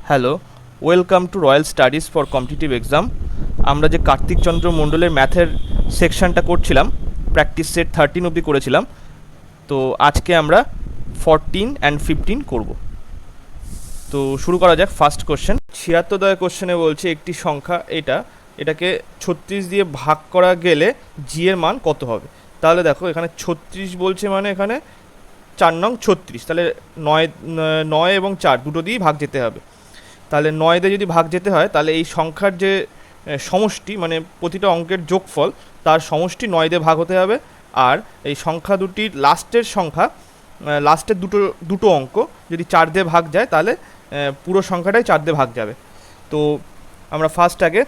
Hello, welcome to royal studies for competitive exam. আমরা যে কার্তিক চন্দ্র মণ্ডলের ম্যাথের সেকশনটা করছিলাম, প্র্যাকটিস সেট 13 অবধি করেছিলাম। তো আজকে আমরা 14 অ্যান্ড 15 করব। তো শুরু করা যাক। ফার্স্ট কোশ্চেন 76 কোশ্চেনে বলছে একটি সংখ্যা এটাকে 36 দিয়ে ভাগ করা গেলে জি এর মান কত হবে। তাহলে দেখো এখানে 36 বলছে, মানে এখানে 4 নং 36, তাহলে 9 এবং 4 দুটো দিয়েই ভাগ যেতে হবে। তাহলে 9 দিয়ে যদি ভাগ যেতে হয়, তাহলে এই সংখ্যার যে সমষ্টি, মানে প্রতিটা অঙ্কের যোগফল, তার সমষ্টি 9 দিয়ে ভাগ হতে হবে। আর এই সংখ্যা দুটির লাস্টের দুটো অঙ্ক যদি 4 দিয়ে ভাগ যায়, তাহলে পুরো সংখ্যাটাই 4 দিয়ে ভাগ যাবে। তো আমরা ফার্স্ট আগে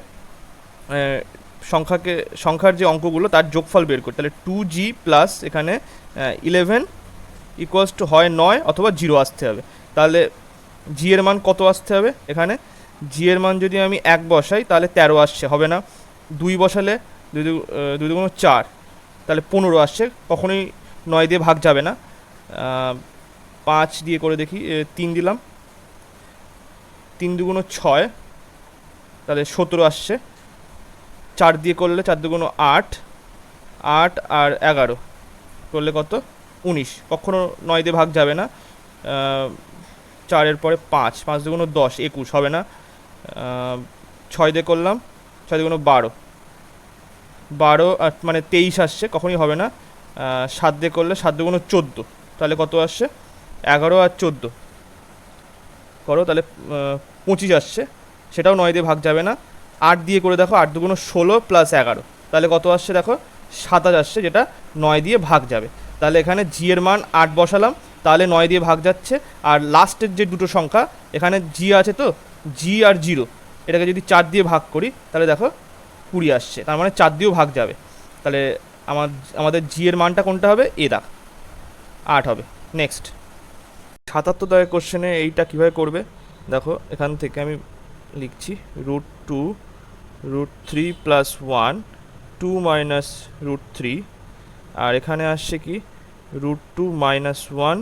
সংখ্যার যে অঙ্কগুলো তার যোগফল বের করি। তাহলে 2g প্লাস এখানে 11 ইকুয়ালস টু হয় 9 অথবা 0 আসতে হবে। তাহলে জি এর মান কত আসতে হবে? এখানে জি এর মান যদি আমি 1 বসাই তাহলে 13 আসছে, হবে না। 2 বসালে 2 দুগুণ 4, তাহলে 15 আসছে, কখনোই 9 দিয়ে ভাগ যাবে না। 5 দিয়ে করে দেখি, 3 দিলাম, 3 দুগুণ 6, তাহলে 17 আসছে। 4 দিয়ে করলে 4 দুগুণ 8, 8 আর 11 করলে কত? 19, কখনো 9 দিয়ে ভাগ যাবে না। 4-এর পরে 5, 5 দুগুণ 10, 21 হবে না। 6 দিয়ে করলাম, 6 দুগুণ 12, 12 মানে 23 আসছে, কখনই হবে না। 7 দিয়ে করলে 7 দুগুণ 14, তাহলে কত আসছে? 11 আর 14 করো, তাহলে 25 আসছে, সেটাও 9 দিয়ে ভাগ যাবে না। 8 দিয়ে করে দেখো, 8 দুগুণ 16 প্লাস 11, তাহলে কত আসছে দেখো? 27 আসছে, যেটা 9 দিয়ে ভাগ যাবে। তাহলে এখানে জি এর মান 8 বসালাম, তাহলে 9 দিয়ে ভাগ যাচ্ছে। আর লাস্টের যে দুটো সংখ্যা, এখানে জি আছে, তো জি আর 0, এটাকে যদি 4 দিয়ে ভাগ করি তাহলে দেখো 20 আসছে, তার মানে 4 দিয়েও ভাগ যাবে। তাহলে আমাদের জি এর মানটা কোনটা হবে? এ দা 8 হবে। নেক্সট 77 কোশ্চেনে এইটা কীভাবে করবে দেখো। এখান থেকে আমি লিখছি √2 √3 প্লাস 1 2 মাইনাস √3, আর এখানে আসছে কি √2 মাইনাস 1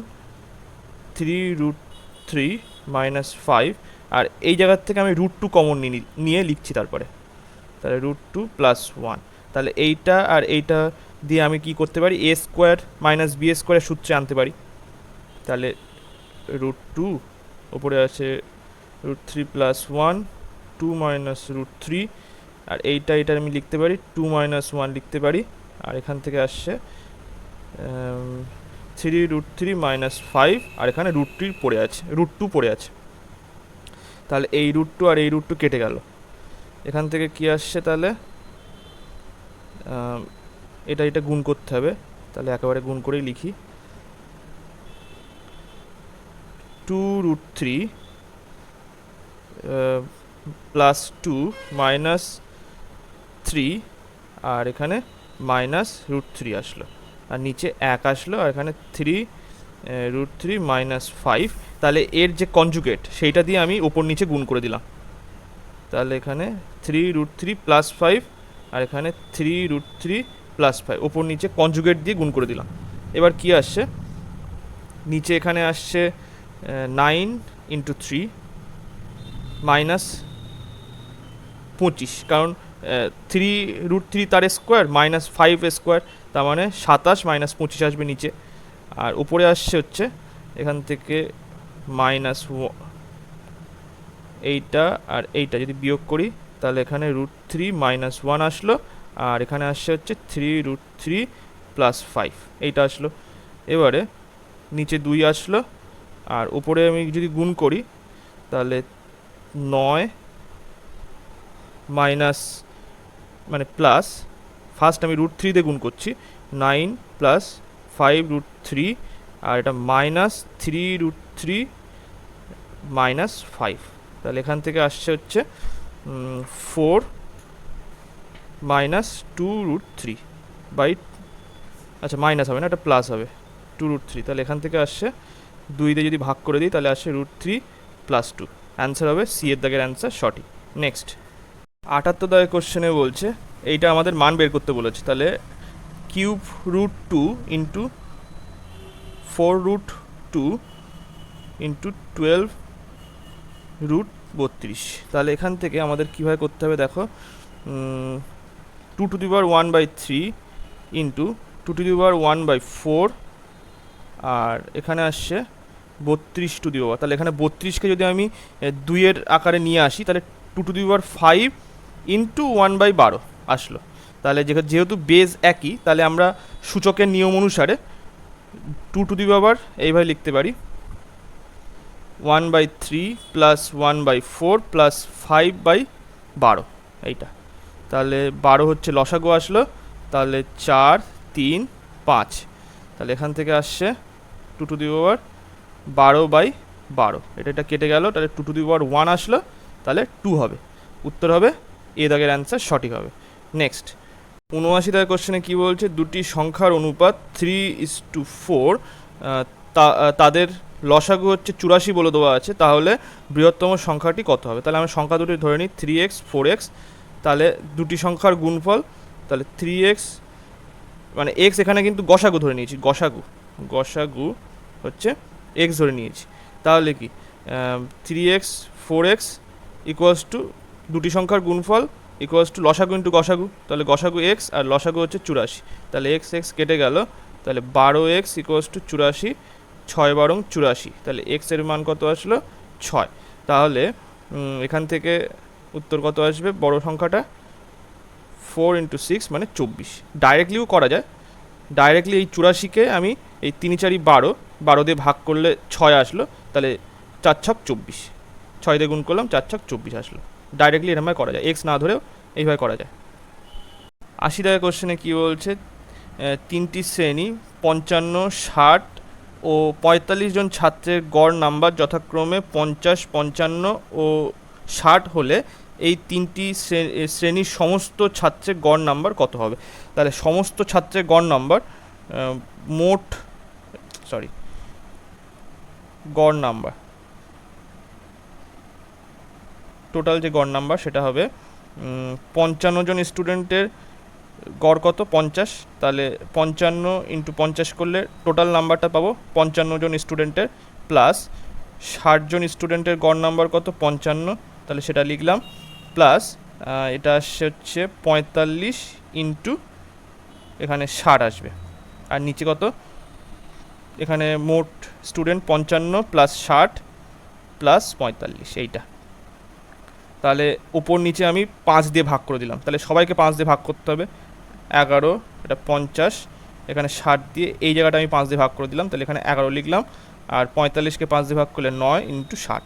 3 √3 মাইনাস 5, আর এই জায়গার থেকে আমি √2 কমন নিয়ে লিখছি তারপরে। তাহলে √2 প্লাস 1, তাহলে এইটা আর এইটা দিয়ে আমি কি করতে পারি? a স্কোয়ার মাইনাস b স্কোয়ারের সূত্রে আনতে পারি। তাহলে √2 ওপরে আছে √3 প্লাস 1 2 মাইনাস √3, আর এইটা আমি লিখতে পারি 2 মাইনাস 1 লিখতে পারি। আর এখান থেকে আসছে 3 মাইনাস 5, আর এখানে √2 পড়ে আছে। তাহলে এই √2 আর এই √2 কেটে গেল। এখান থেকে কি আসছে? তাহলে এটা গুণ করতে হবে, তাহলে একেবারে গুণ করেই লিখি 2 √3 প্লাস 2 মাইনাস 3, আর এখানে মাইনাস √3 আসলো, আর নিচে 1 আসলো, আর এখানে 3 √3 মাইনাস 5। তাহলে এর যে কনজুগেট সেইটা দিয়ে আমি ওপর নিচে গুণ করে দিলাম। তাহলে এখানে 3 √3 প্লাস 5, আর এখানে 3 √3 প্লাস 5, ওপর নিচে কনজুগেট দিয়ে গুণ করে দিলাম। এবার কি আসছে? নিচে এখানে আসছে 9 ইন্টু 3 মাইনাস 25, কারণ 3 √3 তার স্কোয়ার মাইনাস 5 স্কোয়ার, তার মানে 27 মাইনাস 25 আসবে নিচে। আর উপরে আসছে হচ্ছে এখান থেকে মাইনাস এইটা আর এইটা যদি বিয়োগ করি, তাহলে এখানে √3 মাইনাস 1 আসলো, আর এখানে আসছে হচ্ছে 3 √3 প্লাস 5, এইটা আসলো। এবারে নিচে 2 আসলো, আর উপরে আমি যদি গুণ করি তাহলে 9 মাইনাস মানে প্লাস, ফার্স্ট আমি √3 দিয়ে গুণ করছি, 9 প্লাস 5 √3, আর এটা মাইনাস 3 √3 মাইনাস 5। তাহলে এখান থেকে আসছে হচ্ছে 4 মাইনাস 2 √3 বাই, আচ্ছা মাইনাস হবে না, এটা প্লাস হবে 2 √3। তাহলে এখান থেকে আসছে 2 দিয়ে যদি ভাগ করে দিই তাহলে আসছে √3 প্লাস 2। অ্যান্সার হবে সি এর দাগের অ্যান্সার সঠিক। নেক্সট 78 কোশ্চেনে বলছে এইটা আমাদের মান বের করতে বলেছে। তাহলে কিউব √2 ইন্টু 4 √2 ইন্টু 12 রুট 32। তাহলে এখান থেকে আমাদের কীভাবে করতে হবে দেখো, 2^1/3 ইন্টু 2^1/4, আর এখানে আসছে 32 তাহলে এখানে 32কে যদি আমি 2-এর আকারে নিয়ে আসি তাহলে 2^5 ইন্টু 1/12 আসলো। তাহলে যেহেতু বেজ একই, তাহলে আমরা সূচকের নিয়ম অনুসারে 2 এইভাবে লিখতে পারি, 1/3 প্লাস 1/4 প্লাস 5/12 এইটা। তাহলে 12 হচ্ছে লসাগু আসলো, তাহলে 4, 3, 5। তাহলে এখান থেকে আসছে 2^12/12, এটা কেটে গেল, তাহলে 2^1 আসলো, তাহলে 2 হবে। উত্তর হবে এ দাগের অ্যান্সার সঠিক হবে। নেক্সট 79 দাগের কোশ্চেনে কী বলছে, দুটি সংখ্যার অনুপাত 3:4, তাদের লসাগু হচ্ছে 84 বলে দেওয়া আছে, তাহলে বৃহত্তম সংখ্যাটি কত হবে? তাহলে আমি সংখ্যা দুটি ধরে নিই 3x 4x, তাহলে দুটি সংখ্যার গুণফল, তাহলে 3x মানে x এখানে কিন্তু গসাগু ধরে নিয়েছি, গসাগু হচ্ছে x ধরে নিয়েছি। তাহলে কি 3x 4x ইকুয়ালস টু দুটি সংখ্যার গুণফল ইকুয়ালস টু লসাগু ইন্টু গসাগু, তাহলে গসাগু x আর লসাগু হচ্ছে 84, তাহলে x কেটে গেল, তাহলে 12x ইকুয়ালস টু 84, 6 × 84, তাহলে x এর মান কত আসলো 6। তাহলে এখান থেকে উত্তর কত আসবে, বড় সংখ্যাটা 4 × 6 মানে 24। ডাইরেক্টলিও করা যায়, ডাইরেক্টলি এই 84কে আমি এই 3 4 12 দিয়ে ভাগ করলে 6 আসলো, তাহলে 4 ছক 24, 6 দিয়ে গুণ করলাম 4 ছক 24 আসলো। ডাইরেক্টলি এরকমভাবে করা যায়, এক্স না ধরেও এইভাবে করা যায়। 80 দাগের কোশ্চেনে কী বলছে, তিনটি শ্রেণী 55, 60 ও 45 জন ছাত্রের গড় নাম্বার যথাক্রমে 50, 55 ও 60 হলে এই তিনটি শ্রেণীর সমস্ত ছাত্রের গড় নাম্বার কত হবে? তাহলে সমস্ত ছাত্রের গড় নাম্বার গড় নাম্বার টোটাল যে গড় নাম্বার সেটা হবে 55 জন স্টুডেন্টের গড় কত 50, তাহলে 55 × 50 করলে টোটাল নাম্বারটা পাবো 55 জন স্টুডেন্টের, প্লাস 60 জন স্টুডেন্টের গড় নাম্বার কত 55, তাহলে সেটা লিখলাম, প্লাস এটা আসছে হচ্ছে 45 ইন্টু এখানে 60 আসবে, আর নিচে কত, এখানে মোট স্টুডেন্ট 55 প্লাস 60 প্লাস 45 এইটা। তাহলে ওপর নিচে আমি 5 দিয়ে ভাগ করে দিলাম, তাহলে সবাইকে 5 দিয়ে ভাগ করতে হবে, 11, এটা 50, এখানে 60 দিয়ে এই জায়গাটা আমি 5 দিয়ে ভাগ করে দিলাম, তাহলে এখানে 11 লিখলাম, আর 45কে 5 দিয়ে ভাগ করলে 9 × 60,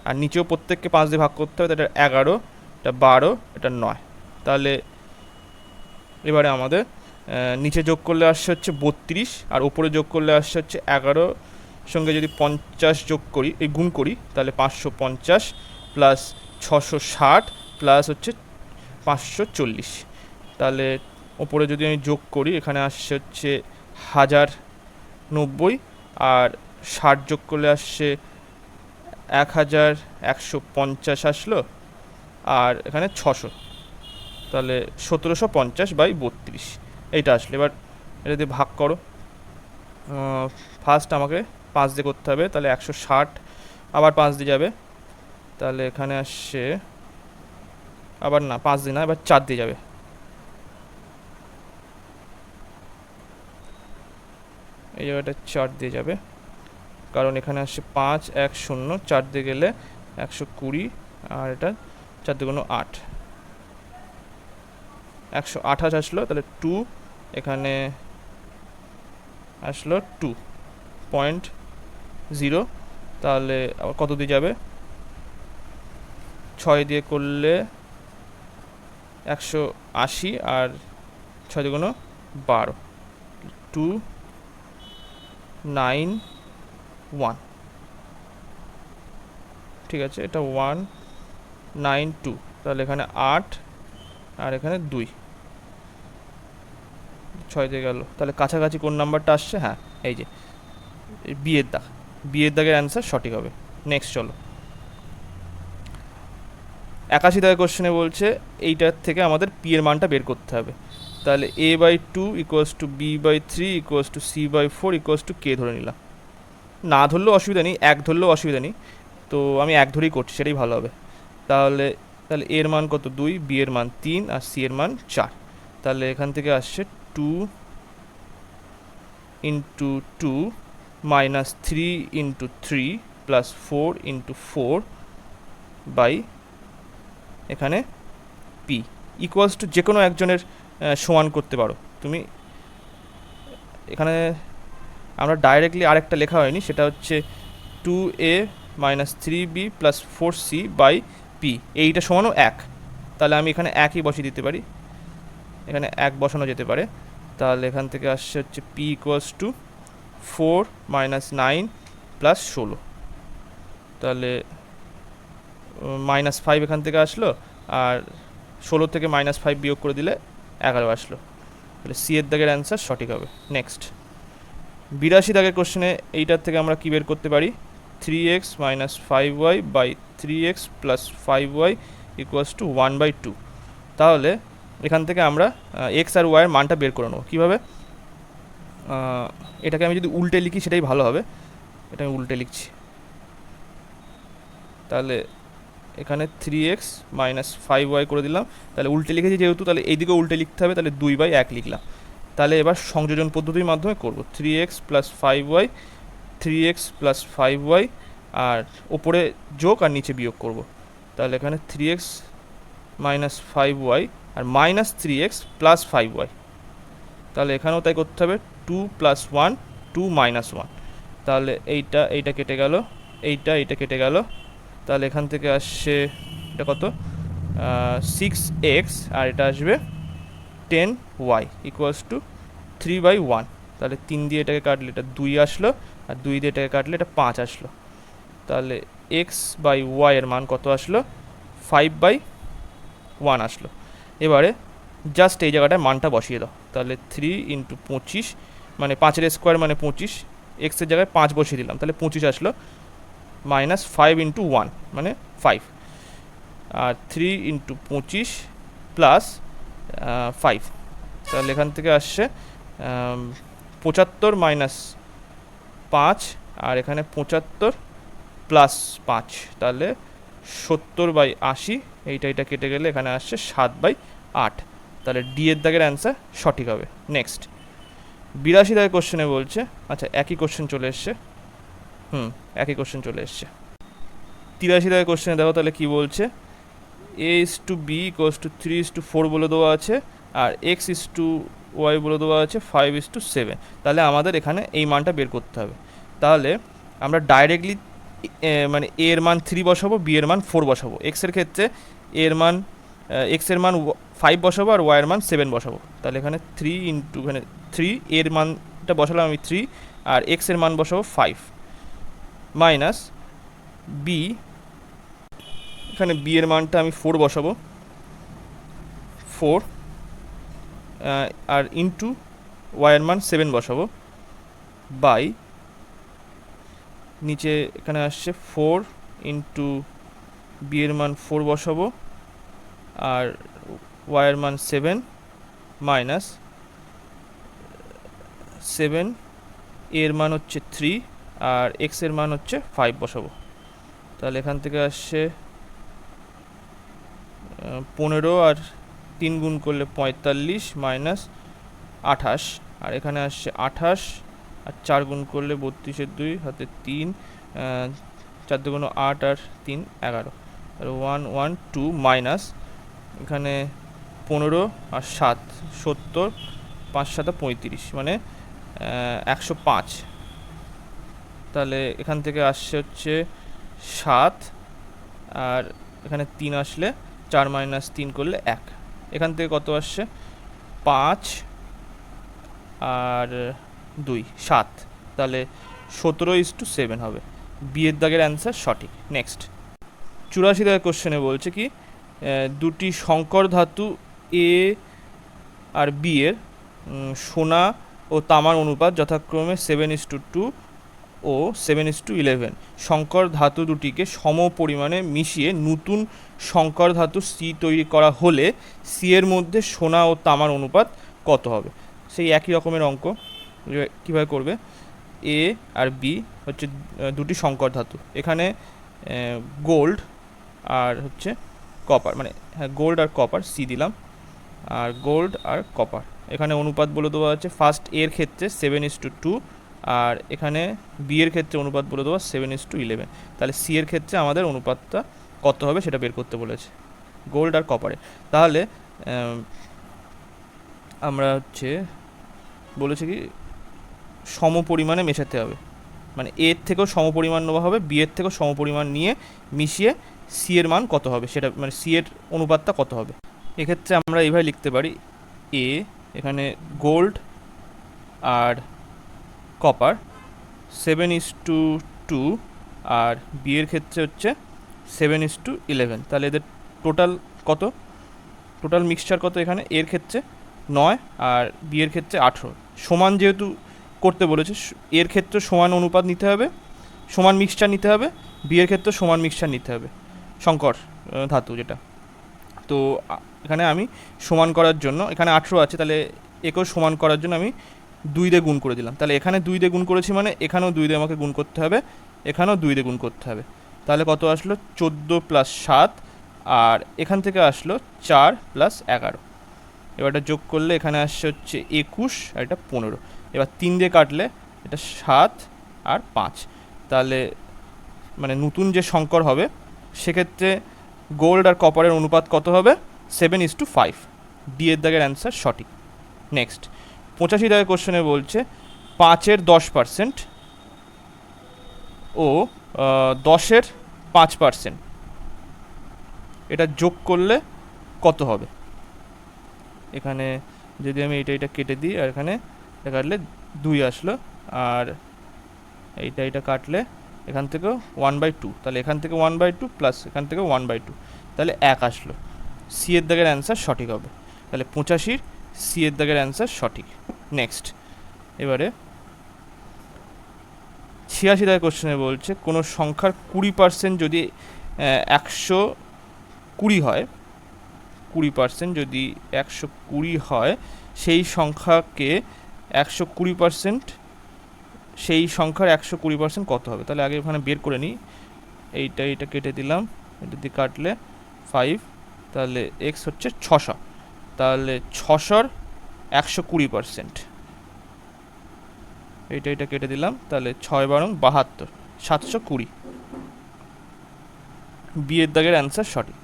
আর নিচেও প্রত্যেককে 5 দিয়ে ভাগ করতে হবে, এটা 11, এটা 12, এটা 9। তাহলে এবারে আমাদের নিচে যোগ করলে আসছে হচ্ছে 32, আর ওপরে যোগ করলে আসছে হচ্ছে 11 সঙ্গে যদি 50 যোগ করি, এই গুণ করি, তাহলে 550 প্লাস 660 প্লাস হচ্ছে 540, তাহলে ওপরে যদি আমি যোগ করি এখানে আসছে হচ্ছে 1090, আর 60 যোগ করলে আসছে 1150 আসলো, আর এখানে 600, তাহলে 1750/32 এইটা আসলো। এবার এটা দিয়ে ভাগ করো, ফার্স্ট আমাকে 5 দিয়ে করতে হবে, তাহলে 160 আবার 5 দিয়ে যাবে, তাহলে এখানে আসছে আবার না 5 দিয়ে না, এবার 4 দিয়ে যাবে, এই জায়গাটা 4 দিয়ে যাবে, কারণ এখানে আসছে 5 1 0, 4 দিয়ে গেলে 120, আর এটা 4 2 8, 128 আসলো, তাহলে 2 এখানে আসলো 2.0, তাহলে আবার কত দিয়ে যাবে, 6 দিয়ে করলে 180, আর 6 2 12, 291, ঠিক আছে, এটা 192, তাহলে এখানে 8 আর এখানে 2, 6 দিয়ে গেল, তাহলে কাছাকাছি কোন নাম্বারটা আসছে, হ্যাঁ এই যে বিয়ের দাগের অ্যান্সার সঠিক হবে। নেক্সট চলো 81 দাগের কোশ্চেনে বলছে এইটার থেকে আমাদের পি এর মানটা বের করতে হবে, তাহলে a/2 equals to b/3 equals to c/4 equals to k ধরে নিলাম, না ধরলেও অসুবিধা নেই, 1 ধরলেও অসুবিধা নেই, তো আমি এক ধরেই করছি, সেটাই ভালো হবে। তাহলে তাহলে এর মান কত 2, বি এর মান 3 আর সি এর মান 4। তাহলে এখান থেকে আসছে 2 into 2 minus 3 into 3 plus 4 into 4 by এখানে পি ইকুয়ালস টু যে কোনো একজনের সমান করতে পারো তুমি। এখানে আমরা ডাইরেক্টলি আরেকটা লেখা হয়নি, সেটা হচ্ছে 2a minus 3b plus 4c by P, এইটা সমানও 1। তাহলে আমি এখানে একই বসিয়ে দিতে পারি, এখানে 1 বসানো যেতে পারে। তাহলে এখান থেকে আসছে হচ্ছে P equals two 4 minus 9 plus 16। তাহলে -5 এখান থেকে আসলো, আর 16 থেকে -5 বিয়োগ করে দিলে 11 আসলো। তাহলে সি এর দাগের অ্যান্সার সঠিক হবে। নেক্সট 82 দাগের কোশ্চেনে এইটার থেকে আমরা কী বের করতে পারি, 3x minus 5y by 3x plus 5y equals to 1/2। তাহলে এখান থেকে আমরা এক্স আর ওয়াইয়ের মানটা বের করে নেবো কীভাবে। এটাকে আমি যদি উল্টে লিখি সেটাই ভালো হবে, এটা আমি উল্টে লিখছি। তাহলে এখানে 3x মাইনাস 5y করে দিলাম, তাহলে উল্টে লিখেছি যেহেতু, তাহলে এইদিকে উল্টে লিখতে হবে, তাহলে 2/1 লিখলাম। তাহলে এবার সংযোজন পদ্ধতির মাধ্যমে করব, 3x plus 5y 3x plus 5y আর ওপরে যোগ আর নিচে বিয়োগ করব। তাহলে এখানে 3x মাইনাস 5y আর মাইনাস 3x প্লাস 5y। তাহলে এখানেও তাই করতে হবে, 2 প্লাস 1 2 মাইনাস 1। তাহলে এইটা কেটে গেল, এইটা কেটে গেল। তাহলে এখান থেকে আসছে এটা কত 6x আর এটা আসবে 10y ইকুয়ালস টু 3/1। তাহলে 3 দিয়ে এটাকে কাটলে এটা 2 আসলো, আর 2 দিয়ে এটাকে কাটলে এটা 5 আসলো। তাহলে x/y এর মান কত আসলো, 5/1 আসলো। এবারে জাস্ট এই জায়গাটায় মানটা বসিয়ে দাও। তাহলে 3 ইন্টু 25 মানে 5 স্কোয়ার মানে 25, এক্সের জায়গায় 5 বসিয়ে দিলাম, তাহলে 25 আসলো। মাইনাস 5 ইন্টু 1 মানে 5, আর 3 ইন্টু 25 প্লাস 5। তাহলে এখান থেকে আসছে 75 মাইনাস 5 আর এখানে 75 প্লাস 5, তাহলে 70/80। এইটা কেটে গেলে এখানে আসছে 7/8। তাহলে ডি এর দাগের অ্যান্সার সঠিক হবে। নেক্সট 82 দাগের কোশ্চেনে বলছে, আচ্ছা একই কোশ্চেন চলে এসছে, একই কোশ্চেন চলে এসছে। 83 দাগের কোশ্চেনে দেখো তাহলে কী বলছে, a/b ইকুয়ালস টু 3/4 বলে দেওয়া আছে, আর x/y বলে দেওয়া আছে 5/7। তাহলে আমাদের এখানে এই মানটা বের করতে হবে। তাহলে আমরা ডাইরেক্টলি মানে a এর মান 3 বসাবো, b এর মান 4 বসাবো। x এর ক্ষেত্রে এর মান x এর মান 5 বসাবো আর y এর মান 7 বসাবো। তাহলে এখানে 3 ইন্টু এখানে 3 এর মানটা বসালাম আমি 3, আর x এর মান বসাবো 5 মাইনাস b, এখানে b এর মানটা আমি 4 বসাবো 4, আর ইন্টু y এর মান 7 বসাবো বাই নিচে এখানে আসছে 4 ইন্টু b এর মান 4 বসাবো আর y এর মান 7 মাইনাস 7 এর মান হচ্ছে 3 আর x এর মান হচ্ছে 5 বসাবো। তাহলে এখান থেকে আসছে 15 আর 3 গুণ করলে 45 মাইনাস 28, আর এখানে আসছে 28 আর 4 গুণ করলে 32 2 হাতে 3, 4 2 8 আর 3 11, আর 1 1 2 মাইনাস এখানে 15 আর 7 70, 5 7 35 মানে 105। তাহলে এখান থেকে আসছে হচ্ছে 7, আর এখানে 3 আসলে 4 মাইনাস 3 করলে 1। এখান থেকে কত আসছে 5 আর 2 7, তাহলে 17:7 হবে। বি এর দাগের অ্যান্সার সঠিক। নেক্সট 84 দাগের কোশ্চেনে বলছে কি, দুটি সংকর ধাতু এ আর বি এর সোনা ও তামার অনুপাত যথাক্রমে 7:2 ও 7:11। সংকর ধাতু দুটিকে সম পরিমাণে মিশিয়ে নতুন সংকর ধাতু সি তৈরি করা হলে সি এর মধ্যে সোনা ও তামার অনুপাত কত হবে। সেই একই রকমের অঙ্ক কীভাবে করবে, এ আর বি হচ্ছে দুটি সংকর ধাতু। এখানে গোল্ড আর হচ্ছে কপার, মানে হ্যাঁ গোল্ড আর কপার, সি দিলাম, আর গোল্ড আর কপার। এখানে অনুপাত বলে দেওয়া আছে ফার্স্ট এর ক্ষেত্রে 7:2, আর এখানে বি এর ক্ষেত্রে অনুপাত বলে দেওয়া 7:11। তাহলে সি এর ক্ষেত্রে আমাদের অনুপাতটা কত হবে সেটা বের করতে বলেছে গোল্ড আর কপারে। তাহলে আমরা হচ্ছে বলেছি কি সম পরিমাণে মেশাতে হবে, মানে এর থেকেও সম পরিমাণ নেওয়া হবে, বি এর থেকেও সম পরিমাণ নিয়ে মিশিয়ে সি এর মান কত হবে সেটা, মানে সি এর অনুপাতটা কত হবে। এক্ষেত্রে আমরা এইভাবে লিখতে পারি, এ এখানে গোল্ড আর কপার 7:2, আর বি এর ক্ষেত্রে হচ্ছে 7:11। তাহলে এদের টোটাল কত, টোটাল মিক্সচার কত, এখানে এর ক্ষেত্রে 9 আর বি এর ক্ষেত্রে 18। সমান যেহেতু করতে বলেছে, এর ক্ষেত্রে সমান অনুপাত নিতে হবে, সমান মিক্সচার নিতে হবে, বি এর ক্ষেত্রে সমান মিক্সচার নিতে হবে, সংকর ধাতু যেটা। তো এখানে আমি সমান করার জন্য, এখানে 18 আছে, তাহলে একেও সমান করার জন্য আমি 2 দিয়ে গুণ করে দিলাম। তাহলে এখানে 2 দিয়ে গুণ করেছি মানে এখানেও 2 দিয়ে আমাকে গুণ করতে হবে, এখানেও 2 দিয়ে গুণ করতে হবে। তাহলে কত আসলো 14 + 7, আর এখান থেকে আসলো 4 + 11। এবারটা যোগ করলে এখানে আসছে হচ্ছে 21, আর এটা 15। এবার 3 দিয়ে কাটলে এটা 7 আর 5। তাহলে মানে নতুন যে সংকর হবে সেক্ষেত্রে গোল্ড আর কপারের অনুপাত কত হবে, 7:5। ডি এর দাগের অ্যান্সার সঠিক। নেক্সট 85 দাগের কোশ্চেনে বলছে 5-এর 10% ও 10-এর 5%, এটা যোগ করলে কত হবে। এখানে যদি আমি এটা কেটে দিই, আর এখানে কাটলে 2 আসলো, আর এইটা কাটলে এখান থেকেও 1/2, তাহলে এখান থেকে 1/2 প্লাস এখান থেকে 1/2, তাহলে 1 আসলো। সি এর দাগের অ্যান্সার সঠিক হবে। তাহলে 85 সি এর দাগের অ্যান্সার সঠিক। নেক্সট এবারে 86 দাগের কোশ্চেনে বলছে কোনো সংখ্যার 20% যদি 120 হয়, 20% যদি 120 হয়, সেই সংখ্যাকে 120%, সেই সংখ্যার 120% কত হবে। তাহলে আগে ওখানে বের করে নিই, এইটা কেটে দিলাম, এটা দিয়ে কাটলে 5, তাহলে এক্স হচ্ছে 600, তাহলে 600-র 120%, এইটা কেটে দিলাম, তাহলে 6×12 720। বিয়ের দাগের অ্যান্সার সঠিক।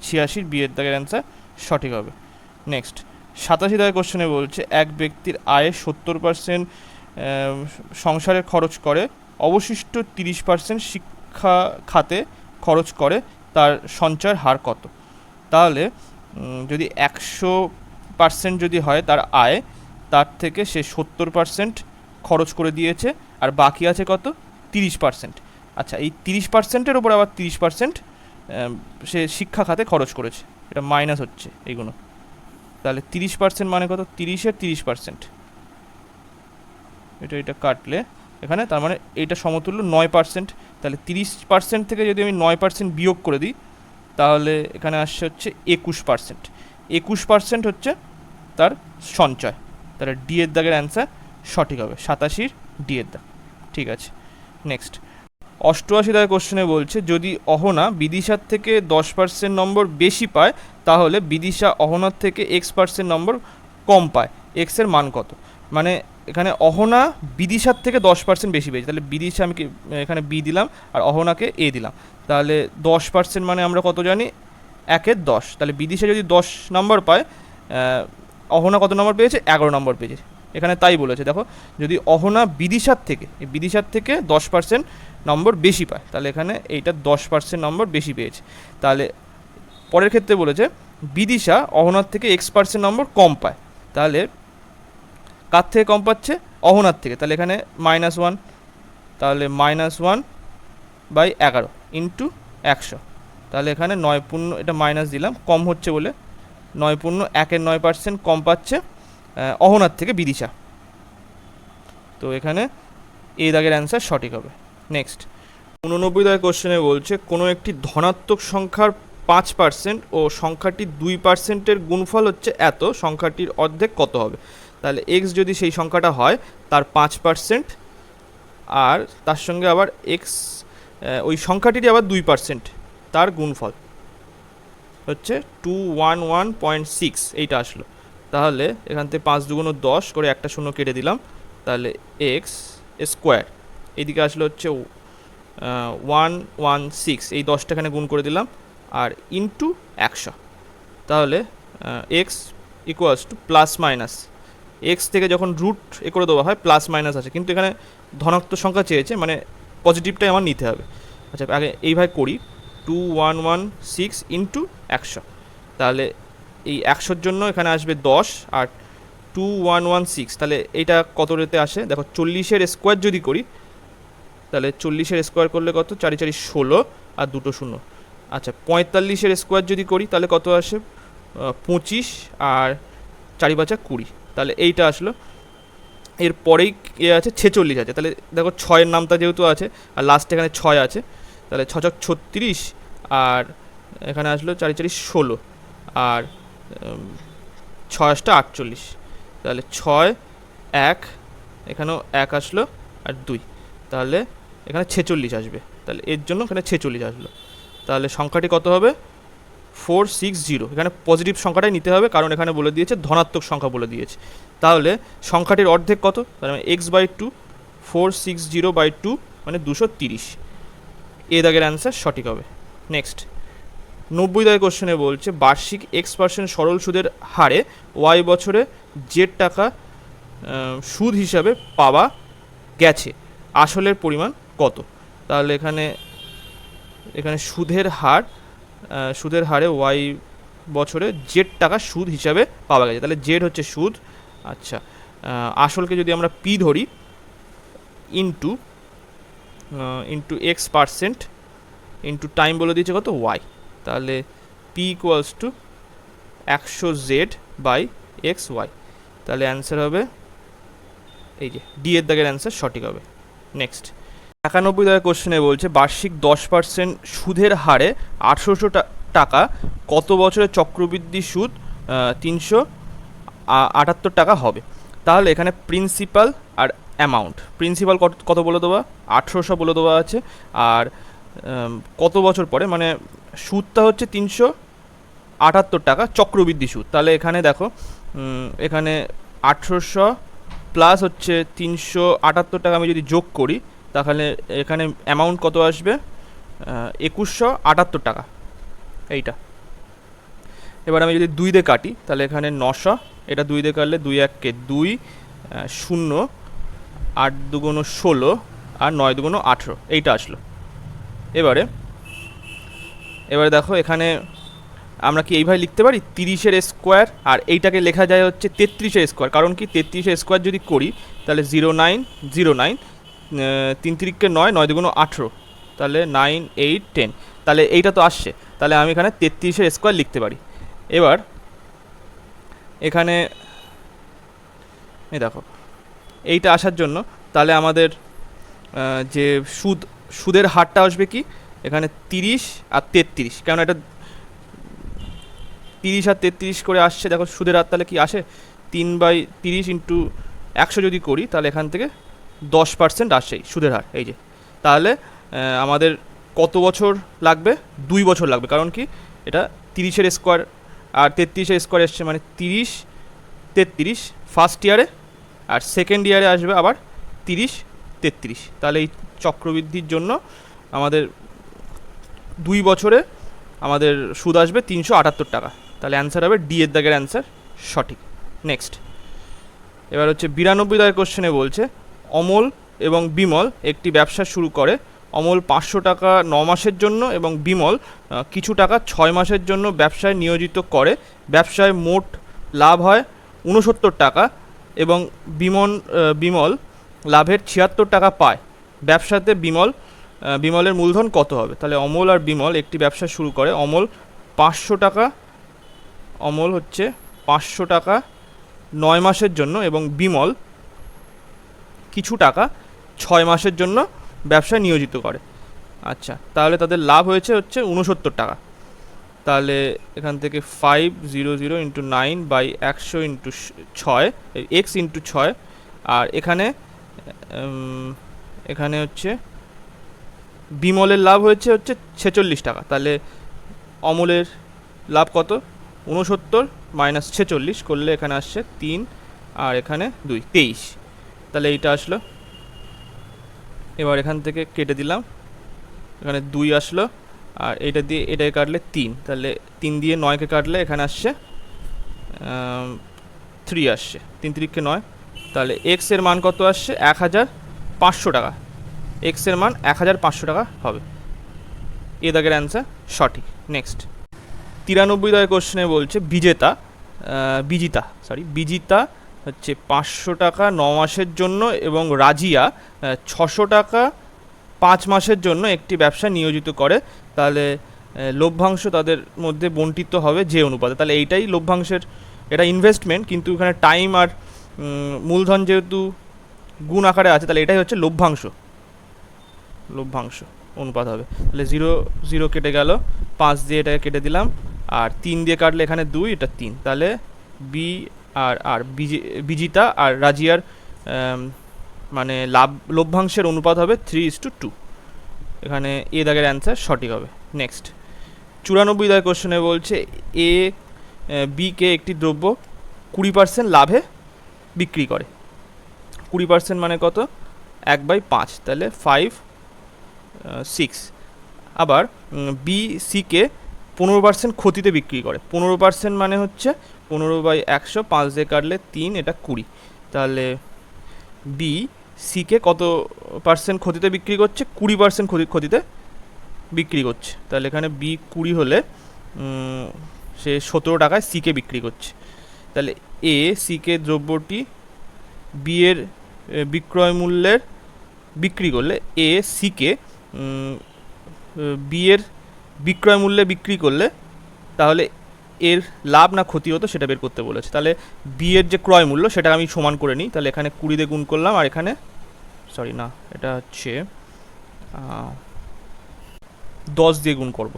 86 বিয়ের দাগের অ্যান্সার সঠিক হবে। নেক্সট 87 দাগের কোশ্চেনে বলছে এক ব্যক্তির আয়ের 70% সংসারে খরচ করে, অবশিষ্ট 30% শিক্ষা খাতে খরচ করে, তার সঞ্চয়ের হার কত। তাহলে যদি 100% যদি হয় তার আয়, তার থেকে সে 70% খরচ করে দিয়েছে, আর বাকি আছে কত, 30%। আচ্ছা, এই 30%-এর ওপর আবার 30% সে শিক্ষা খাতে খরচ করেছে, এটা মাইনাস হচ্ছে এইগুলো। তাহলে 30% মানে কত, 30-এর 30%, এটা কাটলে এখানে, তার মানে এইটা সমতুল্য 9%। তাহলে 30% থেকে যদি আমি 9% বিয়োগ করে দিই, তাহলে এখানে আসছে হচ্ছে 21%। 21% হচ্ছে তার সঞ্চয়। তাহলে ডি এর দাগের অ্যান্সার সঠিক হবে, 87 ডি এর দাগ। ঠিক আছে। নেক্সট 88 দাগের কোশ্চেনে বলছে যদি অহনা বিদিশার থেকে 10% নম্বর বেশি পায়, তাহলে বিদিশা অহনার থেকে x% নম্বর কম পায়, এক্স এর মান কত। মানে এখানে অহনা বিদিশার থেকে 10% বেশি পেয়েছে, তাহলে বিদিশা আমি এখানে বি দিলাম, আর অহনাকে এ দিলাম। তাহলে 10% মানে আমরা কত জানি, 1-এর 10। তাহলে বিদিশা যদি 10 নম্বর পায়, অহনা কত নম্বর পেয়েছে, 11 নম্বর পেয়েছে। এখানে তাই বলেছে, দেখো যদি অহনা বিদিশার থেকে 10% নম্বর বেশি পায়, তাহলে এখানে এইটা 10% নম্বর বেশি পেয়েছে। তাহলে পরের ক্ষেত্রে বলেছে বিদিশা অহনার থেকে x% নম্বর কম পায়, তাহলে কার থেকে কম পাচ্ছে, অহনার থেকে। তাহলে এখানে -1, তাহলে -1/11 ইন্টু 100। তাহলে এখানে 9 এটা মাইনাস দিলাম, কম হচ্ছে বলে 9 9% কম পাচ্ছে অহনার থেকে বিদিশা। তো এখানে এই দাগের অ্যান্সার সঠিক হবে। নেক্সট 89 দাগের কোশ্চেনে বলছে কোনো একটি ধনাত্মক সংখ্যার 5% ও সংখ্যাটির 2%-এর গুণফল হচ্ছে এত, সংখ্যাটির অর্ধেক কত হবে। তাহলে এক্স যদি সেই সংখ্যাটা হয় তার 5%, আর তার সঙ্গে আবার এক্স ওই সংখ্যাটিরই আবার 2%, তার গুণফল হচ্ছে 211.6, এইটা আসলো। তাহলে এখান থেকে 5 দুগুণ 10 করে একটা শূন্য কেটে দিলাম, তাহলে এক্স স্কোয়ার এইদিকে আসলে হচ্ছে 116, এই 10টা এখানে গুণ করে দিলাম, আর ইন্টু 100। তাহলে x equals two plus minus, x থেকে যখন রুট করে দেওয়া হয় প্লাস মাইনাস আছে, কিন্তু এখানে ধনাত্মক সংখ্যা চেয়েছে, মানে পজিটিভটাই আমার নিতে হবে। আচ্ছা, আগে এইভাবে করি, 2116 ইন্টু 100, তাহলে এই 100-র জন্য এখানে আসবে 10, আর 2116, তাহলে এইটা কত রেতে আসে দেখো, 40-এর স্কোয়ার যদি করি, তাহলে 40-এর স্কোয়ার করলে কত, 4 4 16 আর দুটো শূন্য। আচ্ছা, 45-এর স্কোয়ার যদি করি তাহলে কত আসে, 25 আর 4 5 20, তাহলে এইটা আসলো। এরপরেই আছে 46 আছে, তাহলে দেখো 6-এর নামটা যেহেতু আছে আর লাস্টে এখানে 6 আছে, তাহলে 6 6 36, আর এখানে আসলো 4 4 16, আর 6 8 48, তাহলে 6 1, এখানেও 1 আসলো আর 2, তাহলে এখানে 46 আসবে, তাহলে এর জন্য এখানে 46 আসলো। তাহলে সংখ্যাটি কত হবে, 460। এখানে পজিটিভ সংখ্যাটাই নিতে হবে, কারণ এখানে বলে দিয়েছে ধনাত্মক সংখ্যা বলে দিয়েছে। তাহলে সংখ্যাটির অর্ধেক কত, তাহলে x/2, 460/2 মানে 230। এ দাগের অ্যান্সার সঠিক হবে। নেক্সট 90 দাগের কোশ্চেনে বলছে বার্ষিক x% সরল সুদের হারে y বছরে যে টাকা সুদ হিসাবে পাওয়া গেছে আসলের পরিমাণ কত। তাহলে এখানে সুদের হারে y বছরে জেড টাকা সুদ হিসাবে পাওয়া গেছে, তাহলে জেড হচ্ছে সুদ। আচ্ছা, আসলকে যদি আমরা পি ধরি, ইন্টু x% ইন্টু টাইম বলে দিয়েছে কত, y, তাহলে পি ইকুয়ালস টু 100z/xy, তাহলে অ্যান্সার হবে এই যে ডি এর দাগের অ্যান্সার সঠিক হবে। নেক্সট 91 দাগের কোশ্চেনে বলছে বার্ষিক 10% সুদের হারে 1800 টাকা কত বছরের চক্রবৃদ্ধি সুদ 378 টাকা হবে। তাহলে এখানে প্রিন্সিপাল আর অ্যামাউন্ট, প্রিন্সিপাল কত বলে দেওয়া, 1800 বলে দেওয়া আছে, আর কত বছর পরে, মানে সুদটা হচ্ছে 378 টাকা চক্রবৃদ্ধি সুদ। তাহলে এখানে দেখো, এখানে 1800 প্লাস হচ্ছে 378 টাকা আমি যদি যোগ করি, তাহলে এখানে অ্যামাউন্ট কত আসবে, 2178 টাকা এইটা। এবার আমি যদি 2 দিয়ে কাটি, তাহলে এখানে 900, এটা 2 দিয়ে কাটলে 2 1 কে 2, 0 8 2 16 আর 9 2 18, এইটা আসলো। এবারে দেখো, এখানে আমরা কি এইভাবে লিখতে পারি 30-এর স্কোয়ার, আর এইটাকে লেখা যায় হচ্ছে 33-এর স্কোয়ার, কারণ কি 33-এর স্কোয়ার যদি করি তাহলে 0909, 3 3 কে 9, 9 2 18, তাহলে 9 8 10, তাহলে এইটা তো আসছে, তাহলে আমি এখানে 33-এর স্কোয়ার লিখতে পারি। এবার এখানে এই দেখো, এইটা আসার জন্য তাহলে আমাদের যে সুদের হারটা আসবে কি, এখানে 30 আর 33, কারণ এটা 30 আর 33 করে আসছে, দেখো সুদের হার তাহলে কি আসে, 3/30 ইন্টু 100 যদি করি, তাহলে এখান থেকে 10% আসছেই সুদের হার, এই যে। তাহলে আমাদের কত বছর লাগবে, 2 বছর লাগবে, কারণ কি এটা 30-এর স্কোয়ার আর 33-এর স্কোয়ার এসছে, মানে 30 33 ফার্স্ট ইয়ারে, আর সেকেন্ড ইয়ারে আসবে আবার 30 33, তাহলে এই চক্রবৃদ্ধির জন্য আমাদের 2 বছরে আমাদের সুদ আসবে 378 টাকা, তাহলে অ্যান্সার হবে ডি এর দাগের অ্যান্সার সঠিক। নেক্সট এবার হচ্ছে 92 দাগের কোশ্চেনে বলছে অমল এবং বিমল একটি ব্যবসা শুরু করে। অমল 500 টাকা 9 মাসের জন্য এবং বিমল কিছু টাকা 6 মাসের জন্য ব্যবসায় নিয়োজিত করে। ব্যবসায় মোট লাভ হয় 69 টাকা এবং বিমল লাভের 76 টাকা পায়। ব্যবসাতে বিমলের মূলধন কত হবে। তাহলে অমল আর বিমল একটি ব্যবসা শুরু করে। অমল 500 টাকা, অমল হচ্ছে 500 টাকা 9 মাসের জন্য এবং বিমল কিছু টাকা 6 মাসের জন্য ব্যবসায় নিয়োজিত করে। আচ্ছা, তাহলে তাদের লাভ হয়েছে হচ্ছে 69 টাকা। তাহলে এখান থেকে 500 ইন্টু 9/100 ইন্টু 6, এক্স ইন্টু 6, আর এখানে হচ্ছে বিমলের লাভ হচ্ছে 46 টাকা, তাহলে অমলের লাভ কত? 69 মাইনাস 46 করলে এখানে আসছে 3 আর এখানে 2, 23। তাহলে এইটা আসলো। এবার এখান থেকে কেটে দিলাম, এখানে 2 আসলো, আর এটা দিয়ে এটাকে কাটলে 3, তাহলে 3 দিয়ে 9কে কাটলে এখানে আসছে 3 আসছে, 3 3কে 9, তাহলে এক্স এর মান কত আসছে? 1500 টাকা। এক্স এর মান 1500 টাকা হবে। এ দাগের অ্যান্সার সঠিক। নেক্সট 93 দাগের কোশ্চেনে বলছে বিজিতা হচ্ছে 500 টাকা 9 মাসের জন্য এবং রাজিয়া 600 টাকা 5 মাসের জন্য একটি ব্যবসা নিয়োজিত করে, তাহলে লভ্যাংশ তাদের মধ্যে বণ্টিত হবে যে অনুপাতে। তাহলে এইটাই লভ্যাংশের, এটা ইনভেস্টমেন্ট, কিন্তু এখানে টাইম আর মূলধন যেহেতু গুণ আকারে আছে, তাহলে এটাই হচ্ছে লভ্যাংশ অনুপাত হবে। তাহলে 0 0 কেটে গেল, 5 দিয়ে এটাকে কেটে দিলাম, আর 3 দিয়ে কাটলে এখানে 2, এটা 3, তাহলে বি আর বিজিতা আর রাজিয়ার মানে লভ্যাংশের অনুপাত হবে 3:2। এখানে এ দাগের অ্যান্সার সঠিক হবে। নেক্সট 94 দাগের কোশ্চেনে বলছে বিকে একটি দ্রব্য 20% লাভে বিক্রি করে। 20% মানে কত? 1/5, তাহলে 5 6। আবার বি সিকে 15% ক্ষতিতে বিক্রি করে। 15% মানে হচ্ছে 15/100, 5 দিয়ে কাটলে 3, এটা 20, তাহলে বি সিকে কত পার্সেন্ট ক্ষতিতে বিক্রি করছে? 20% ক্ষতিতে বিক্রি করছে। তাহলে এখানে বি 20 হলে সে 17 টাকায় সিকে বিক্রি করছে। তাহলে এ সিকে দ্রব্যটি বি এর বিক্রয় মূল্যের বিক্রি করলে, এ সিকে বি এর বিক্রয় মূল্যে বিক্রি করলে তাহলে এর লাভ না ক্ষতি হতো সেটা বের করতে বলেছে। তাহলে বি এর যে ক্রয় মূল্য সেটা আমি সমান করে নিই। তাহলে এখানে 20 দিয়ে গুণ করলাম, আর এখানে এটা হচ্ছে 10 দিয়ে গুণ করব,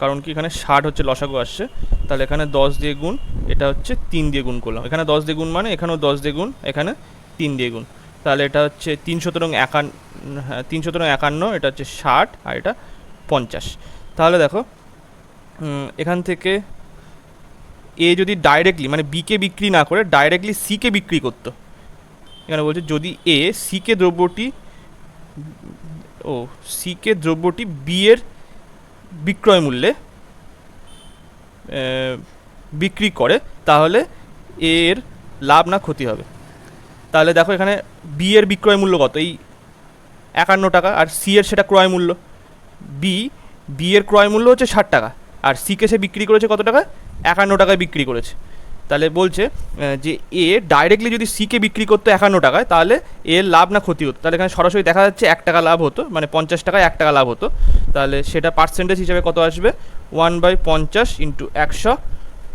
কারণ কি এখানে 60 হচ্ছে লসাগু আসছে। তাহলে এখানে 10 দিয়ে গুণ, এটা হচ্ছে 3 দিয়ে গুণ করলাম। এখানে 10 দিয়ে গুণ মানে এখানেও 10 দিয়ে গুণ, এখানে 3 দিয়ে গুণ, তাহলে এটা হচ্ছে 351, এটা হচ্ছে 60, আর এটা 50। তাহলে দেখো এখান থেকে এ যদি ডাইরেক্টলি মানে বিকে বিক্রি না করে ডাইরেক্টলি সিকে বিক্রি করতো, এখানে বলছে যদি এ সিকে দ্রব্যটি বি এর বিক্রয় মূল্যে বিক্রি করে, তাহলে এর লাভ না ক্ষতি হবে। তাহলে দেখো এখানে বি এর বিক্রয় মূল্য কত? এই 51 টাকা, আর সি এর সেটা ক্রয় মূল্য। বি এর ক্রয় মূল্য হচ্ছে 60 টাকা, আর সিকে সে বিক্রি করেছে কত টাকা? 51 টাকায় বিক্রি করেছে। তাহলে বলছে যে এ ডাইরেক্টলি যদি সিকে বিক্রি করতো 51 টাকায়, তাহলে এর লাভ না ক্ষতি হতো। তাহলে এখানে সরাসরি দেখা যাচ্ছে 1 টাকা লাভ হতো, মানে 50 টাকায় 1 টাকা লাভ হতো। তাহলে সেটা পার্সেন্টেজ হিসাবে কত আসবে? 1/50 × 100।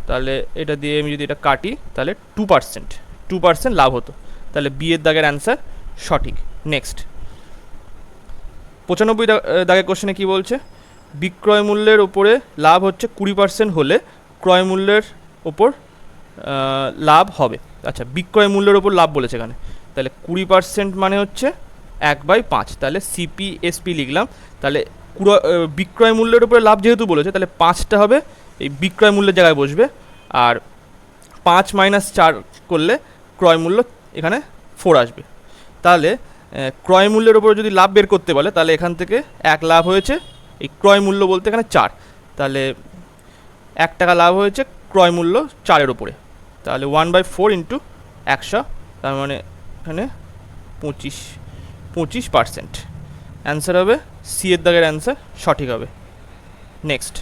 তাহলে এটা দিয়ে আমি যদি এটা কাটি, তাহলে 2% লাভ হতো। তাহলে বি এর দাগের অ্যান্সার সঠিক। নেক্সট 95 দাগের কোশ্চেনে কি বলছে? বিক্রয় মূল্যের ওপরে লাভ হচ্ছে 20% হলে ক্রয় মূল্যের ওপর লাভ হবে। আচ্ছা, বিক্রয় মূল্যের ওপর লাভ বলেছে এখানে, তাহলে 20% মানে হচ্ছে 1/5, তাহলে সিপিএসপি লিখলাম। তাহলে বিক্রয় মূল্যের উপরে লাভ যেহেতু বলেছে, তাহলে 5টা হবে এই বিক্রয় মূল্যের জায়গায় বসবে, আর 5 - 4 করলে ক্রয় মূল্য এখানে 4 আসবে। তাহলে ক্রয় মূল্যের উপরে যদি লাভ বের করতে বলে, তাহলে এখান থেকে 1 লাভ হয়েছে, এই ক্রয় মূল্য বলতে এখানে 4, তাহলে 1 টাকা লাভ হয়েছে ক্রয় মূল্য 4-এর উপরে, তাহলে 1/4 × 100, তার মানে এখানে 25%। অ্যান্সার হবে সি এর দাগের অ্যান্সার সঠিক হবে। নেক্সট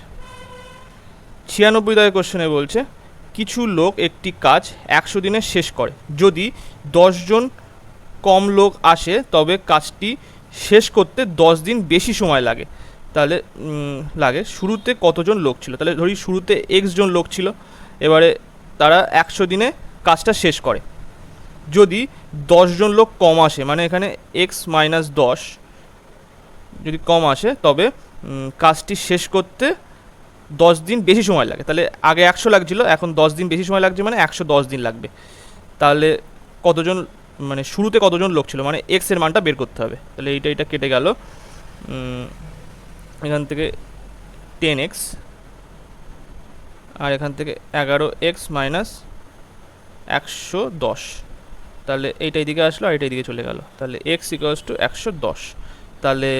96 দাগের কোশ্চেনে বলছে কিছু লোক একটি কাজ 100 দিনে শেষ করে। যদি 10 জন কম লোক আসে তবে কাজটি শেষ করতে 10 দিন বেশি সময় লাগে। তাহলে শুরুতে কতজন লোক ছিল? তাহলে ধরি শুরুতে এক্স জন লোক ছিল, এবারে তারা 100 দিনে কাজটা শেষ করে। যদি 10 জন লোক কম আসে, মানে এখানে এক্স - 10 যদি কম আসে, তবে কাজটি শেষ করতে 10 দিন বেশি সময় লাগে। তাহলে আগে 100 লাগছিল, এখন 10 দিন বেশি সময় লাগছে, মানে 110 দিন লাগবে। তাহলে কতজন, মানে শুরুতে কতজন লোক ছিল, মানে এক্স এর মানটা বের করতে হবে। তাহলে এইটা কেটে গেল, এখান থেকে 10x, আর এখান থেকে 11x মাইনাস 110, তাহলে এইটা এদিকে আসলো আর এটা এদিকে চলে গেল, তাহলে x ইকুয়ালস টু 110। তাহলে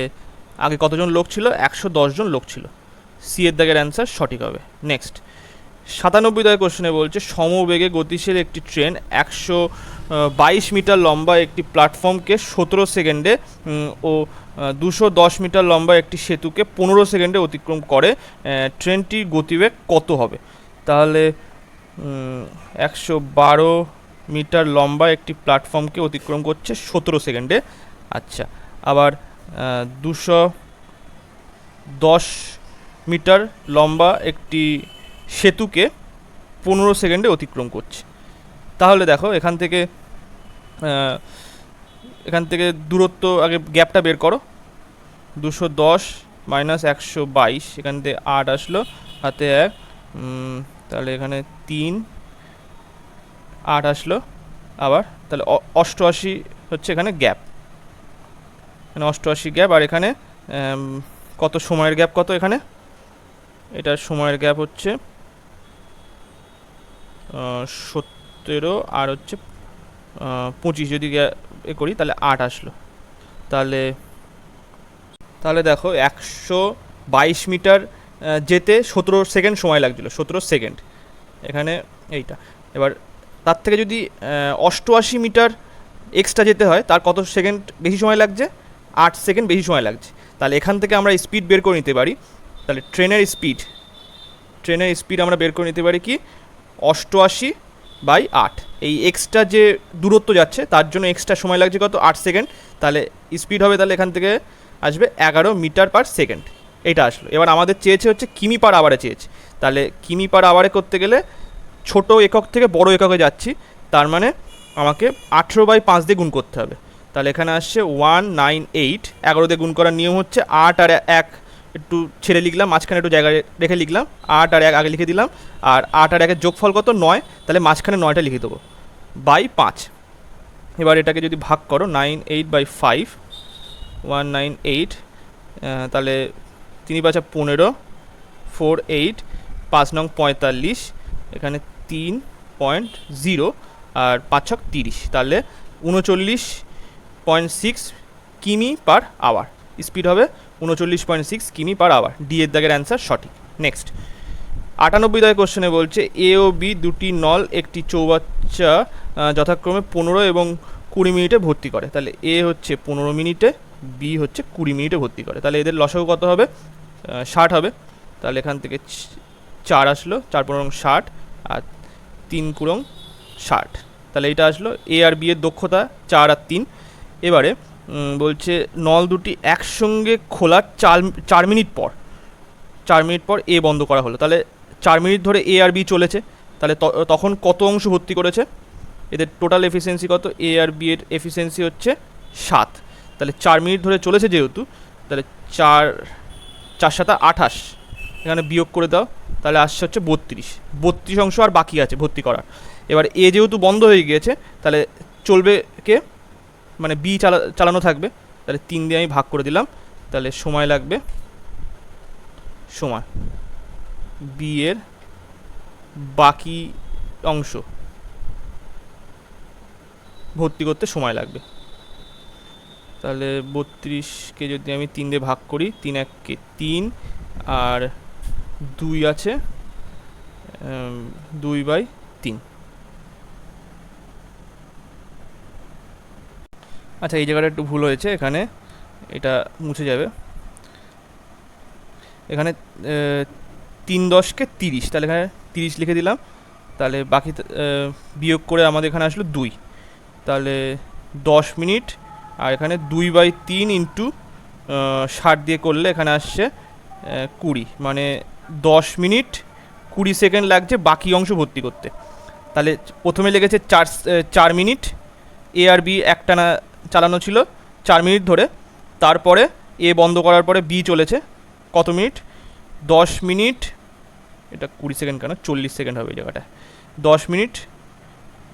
আগে কতজন লোক ছিল? 110 জন লোক ছিল। সি এর দাগের অ্যান্সার সঠিক হবে। নেক্সট 97 দাগের কোশ্চেনে বলছে সমবেগে গতিশীল একটি ট্রেন 122 মিটার লম্বা একটি প্ল্যাটফর্মকে 17 সেকেন্ডে ও 210 মিটার লম্বা একটি সেতুকে 15 সেকেন্ডে অতিক্রম করে, ট্রেনটির গতিবেগ কত হবে? তাহলে 112 মিটার লম্বা একটি প্ল্যাটফর্মকে অতিক্রম করছে 17 সেকেন্ডে। আচ্ছা, আবার 210 মিটার লম্বা একটি সেতুকে 15 সেকেন্ডে অতিক্রম করছে। তাহলে দেখো এখান থেকে দূরত্ব আগে গ্যাপটা বের করো। 210 মাইনাস 122, এখান থেকে 8 আসলো, হাতে 1, তাহলে এখানে 3, 8 আসলো আবার, তাহলে 88 হচ্ছে এখানে গ্যাপ, এখানে 88 গ্যাপ। আর এখানে কত সময়ের গ্যাপ কত? এখানে এটার সময়ের গ্যাপ হচ্ছে 17 আর হচ্ছে 25, যদি এ করি তাহলে 8 আসলো। তাহলে দেখো 122 মিটার যেতে 17 সেকেন্ড সময় লাগছিলো, 17 সেকেন্ড এখানে এইটা। এবার তার থেকে যদি 88 মিটার এক্সট্রা যেতে হয়, তার কত সেকেন্ড বেশি সময় লাগছে? 8 সেকেন্ড বেশি সময় লাগছে। তাহলে এখান থেকে আমরা স্পিড বের করে নিতে পারি। তাহলে ট্রেনের স্পিড আমরা বের করে নিতে পারি কি? 88/8। এই এক্সট্রা যে দূরত্ব যাচ্ছে তার জন্য এক্সট্রা সময় লাগছে কত? 8 সেকেন্ড। তাহলে স্পিড হবে, তাহলে এখান থেকে আসবে 11 মিটার পার সেকেন্ড, এটা আসলো। এবার আমাদের চেয়েছে হচ্ছে কিমি পার আওয়ারে চেয়েছে। তাহলে কিমি পার আওয়ারে করতে গেলে ছোট একক থেকে বড় এককে যাচ্ছি, তার মানে আমাকে 18/5 দিয়ে গুণ করতে হবে। তাহলে এখানে আসছে 198। 11 দিয়ে গুণ করার নিয়ম হচ্ছে 8 আর 1 একটু ছেড়ে লিখলাম, মাঝখানে একটু জায়গায় রেখে লিখলাম, 8 আর 1 আগে লিখে দিলাম, আর 8 আর 1-এর যোগফল কত? 9, তাহলে মাঝখানে 9টা লিখে দেবো, বাই 5। এবার এটাকে যদি ভাগ করো 98/5, 198, তাহলে 3 5 15, 4 8, 5 9 45, এখানে 3.0 আর 5 6 30, তাহলে 39.6 কিমি পার আওয়ার। স্পিড হবে 39.6 কিমি পার আওয়ার। ডি এর দাগের অ্যান্সার সঠিক। নেক্সট 98 দাগের কোশ্চেনে বলছে এ ও বি দুটি নল একটি চৌবাচ্চা যথাক্রমে 15 এবং 20 মিনিটে ভর্তি করে। তাহলে এ হচ্ছে 15 মিনিটে, বি হচ্ছে 20 মিনিটে ভর্তি করে। তাহলে এদের লসাগু কত হবে? 60 হবে। তাহলে এখান থেকে 4 আসলো, 4 15 60, আর 3 কুড়ং 60। তাহলে এটা আসলো এ আর বি এর দক্ষতা 4 আর 3। এবারে বলছে নল দুটি একসঙ্গে খোলার 4 মিনিট পর এ বন্ধ করা হলো। তাহলে 4 মিনিট ধরে এ আর বি চলেছে, তাহলে তখন কত অংশ ভর্তি করেছে? এদের টোটাল এফিসিয়েন্সি কত? এ আর বি এর এফিসিয়েন্সি হচ্ছে 7। তাহলে 4 মিনিট ধরে চলেছে যেহেতু, তাহলে 4 7 28, এখানে বিয়োগ করে দাও, তাহলে আসছে হচ্ছে 32 অংশ আর বাকি আছে ভর্তি করার। এবার এ যেহেতু বন্ধ হয়ে গিয়েছে, তাহলে চলবে কে? মানে বি চালানো থাকবে। তাহলে 3 দিয়ে আমি ভাগ করে দিলাম, তাহলে সময় লাগবে, সময় বি এর বাকি অংশ ভর্তি করতে সময় লাগবে। তাহলে 32কে যদি আমি 3 দিয়ে ভাগ করি, 3 1-কে 3, আর 2 আছে 2/3। আচ্ছা, এই জায়গাটা একটু ভুল হয়েছে, এখানে এটা মুছে যাবে। এখানে 3 10-কে 30, তাহলে এখানে 30 লিখে দিলাম। তাহলে বাকি বিয়োগ করে আমাদের এখানে আসলো 2, তাহলে 10 মিনিট, আর এখানে 2/3 ইন্টু 60 দিয়ে করলে এখানে আসছে 20, মানে 10 মিনিট 20 সেকেন্ড লাগছে বাকি অংশ ভর্তি করতে। তাহলে প্রথমে লেগেছে 4 মিনিট, এ আর বি একটানা চালানো ছিল 4 মিনিট ধরে, তারপরে এ বন্ধ করার পরে বি চলেছে কত মিনিট? 10 মিনিট, এটা 20 সেকেন্ড কেন, 40 সেকেন্ড হবে এই জায়গাটায়, 10 মিনিট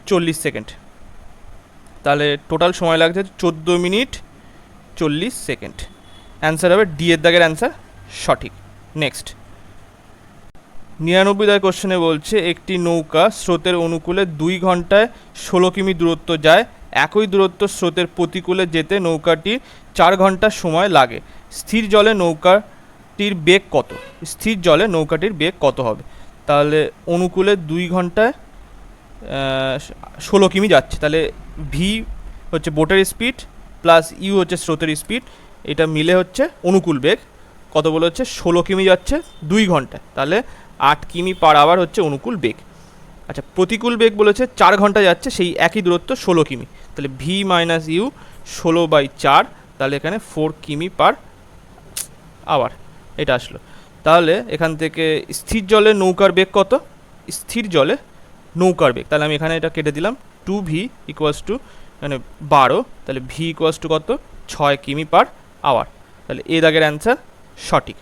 40 সেকেন্ড। তাহলে টোটাল সময় লাগছে 14 মিনিট 40 সেকেন্ড। অ্যান্সার হবে ডি এর দাগের অ্যান্সার সঠিক। নেক্সট 99 কোশ্চেনে বলছে একটি নৌকা স্রোতের অনুকূলে 2 ঘন্টায় 16 কিমি দূরত্ব যায়, একই দূরত্ব স্রোতের প্রতিকূলে যেতে নৌকাটির 4 ঘন্টা সময় লাগে, স্থির জলে নৌকাটির বেগ কত? স্থির জলে নৌকাটির বেগ কত হবে? তাহলে অনুকূলে 2 ঘন্টায় 16 কিমি যাচ্ছে, তাহলে ভি হচ্ছে বোটের স্পিড প্লাস ইউ হচ্ছে স্রোতের স্পিড, এটা মিলে হচ্ছে অনুকূল বেগ। কত বলে হচ্ছে 16 কিমি যাচ্ছে 2 ঘন্টায়, তাহলে 8 কিমি পার আওয়ার হচ্ছে অনুকূল বেগ। আচ্ছা, প্রতিকূল বেগ বলেছে 4 ঘন্টা যাচ্ছে সেই একই দূরত্ব 16 কিমি, তাহলে ভি মাইনাস ইউ 16/4, তাহলে এখানে 4 কিমি পার আওয়ার এটা আসলো। তাহলে এখান থেকে স্থির জলে নৌকার বেগ কত? স্থির জলে নৌকার বেগ, তাহলে আমি এখানে এটা কেটে দিলাম, 2v ইকুয়ালস টু মানে 12, তাহলে ভি ইকুয়ালস টু কত? 6 কিমি পার আওয়ার, তাহলে এ দাগের অ্যান্সার সঠিক।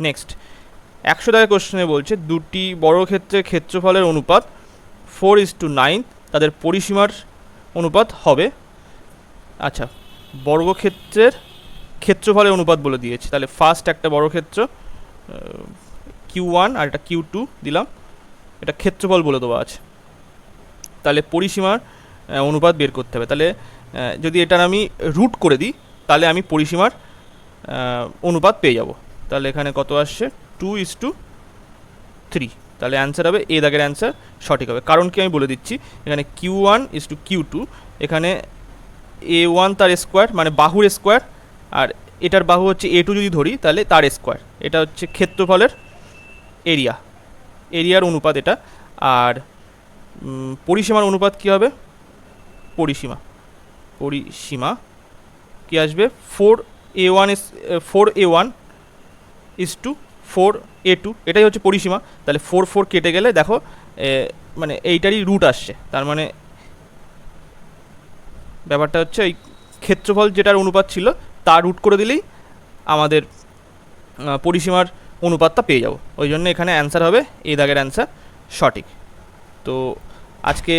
নেক্সট 100 দাগের কোশ্চেনে বলছে দুটি বর্গক্ষেত্রের ক্ষেত্রফলের অনুপাত 4:9, তাদের পরিসীমার অনুপাত হবে। আচ্ছা, বর্গক্ষেত্রের ক্ষেত্রফলের অনুপাত বলে দিয়েছে, তাহলে ফার্স্ট একটা বর্গক্ষেত্র Q1 আর একটা Q2 দিলাম, এটা ক্ষেত্রফল বলে দেওয়া আছে, তাহলে পরিসীমার অনুপাত বের করতে হবে। তাহলে যদি এটার আমি রুট করে দিই তাহলে আমি পরিসীমার অনুপাত পেয়ে যাব। তাহলে এখানে কত আসছে? 2:3, তাহলে অ্যান্সার হবে এ দাগের অ্যান্সার সঠিক হবে। কারণ কি আমি বলে দিচ্ছি, এখানে Q1:Q2, এখানে A1 তার স্কোয়ার মানে বাহুর স্কোয়ার, আর এটার বাহু হচ্ছে A2 যদি ধরি তাহলে তার স্কোয়ার, এটা হচ্ছে ক্ষেত্রফলের এরিয়ার অনুপাত এটা। আর পরিসীমার অনুপাত কি হবে? পরিসীমা কি আসবে? 4A1:4A2, এটাই হচ্ছে পরিসীমা। তাহলে 4 কেটে গেলে দেখো মানে এইটারই রুট আসছে, তার মানে ব্যাপারটা হচ্ছে এই ক্ষেত্রফল যেটার অনুপাত ছিল তার রুট করে দিলেই আমাদের পরিসীমার অনুপাতটা পেয়ে যাব, ওই জন্য এখানে অ্যান্সার হবে এই দাগের অ্যান্সার সঠিক। তো আজকে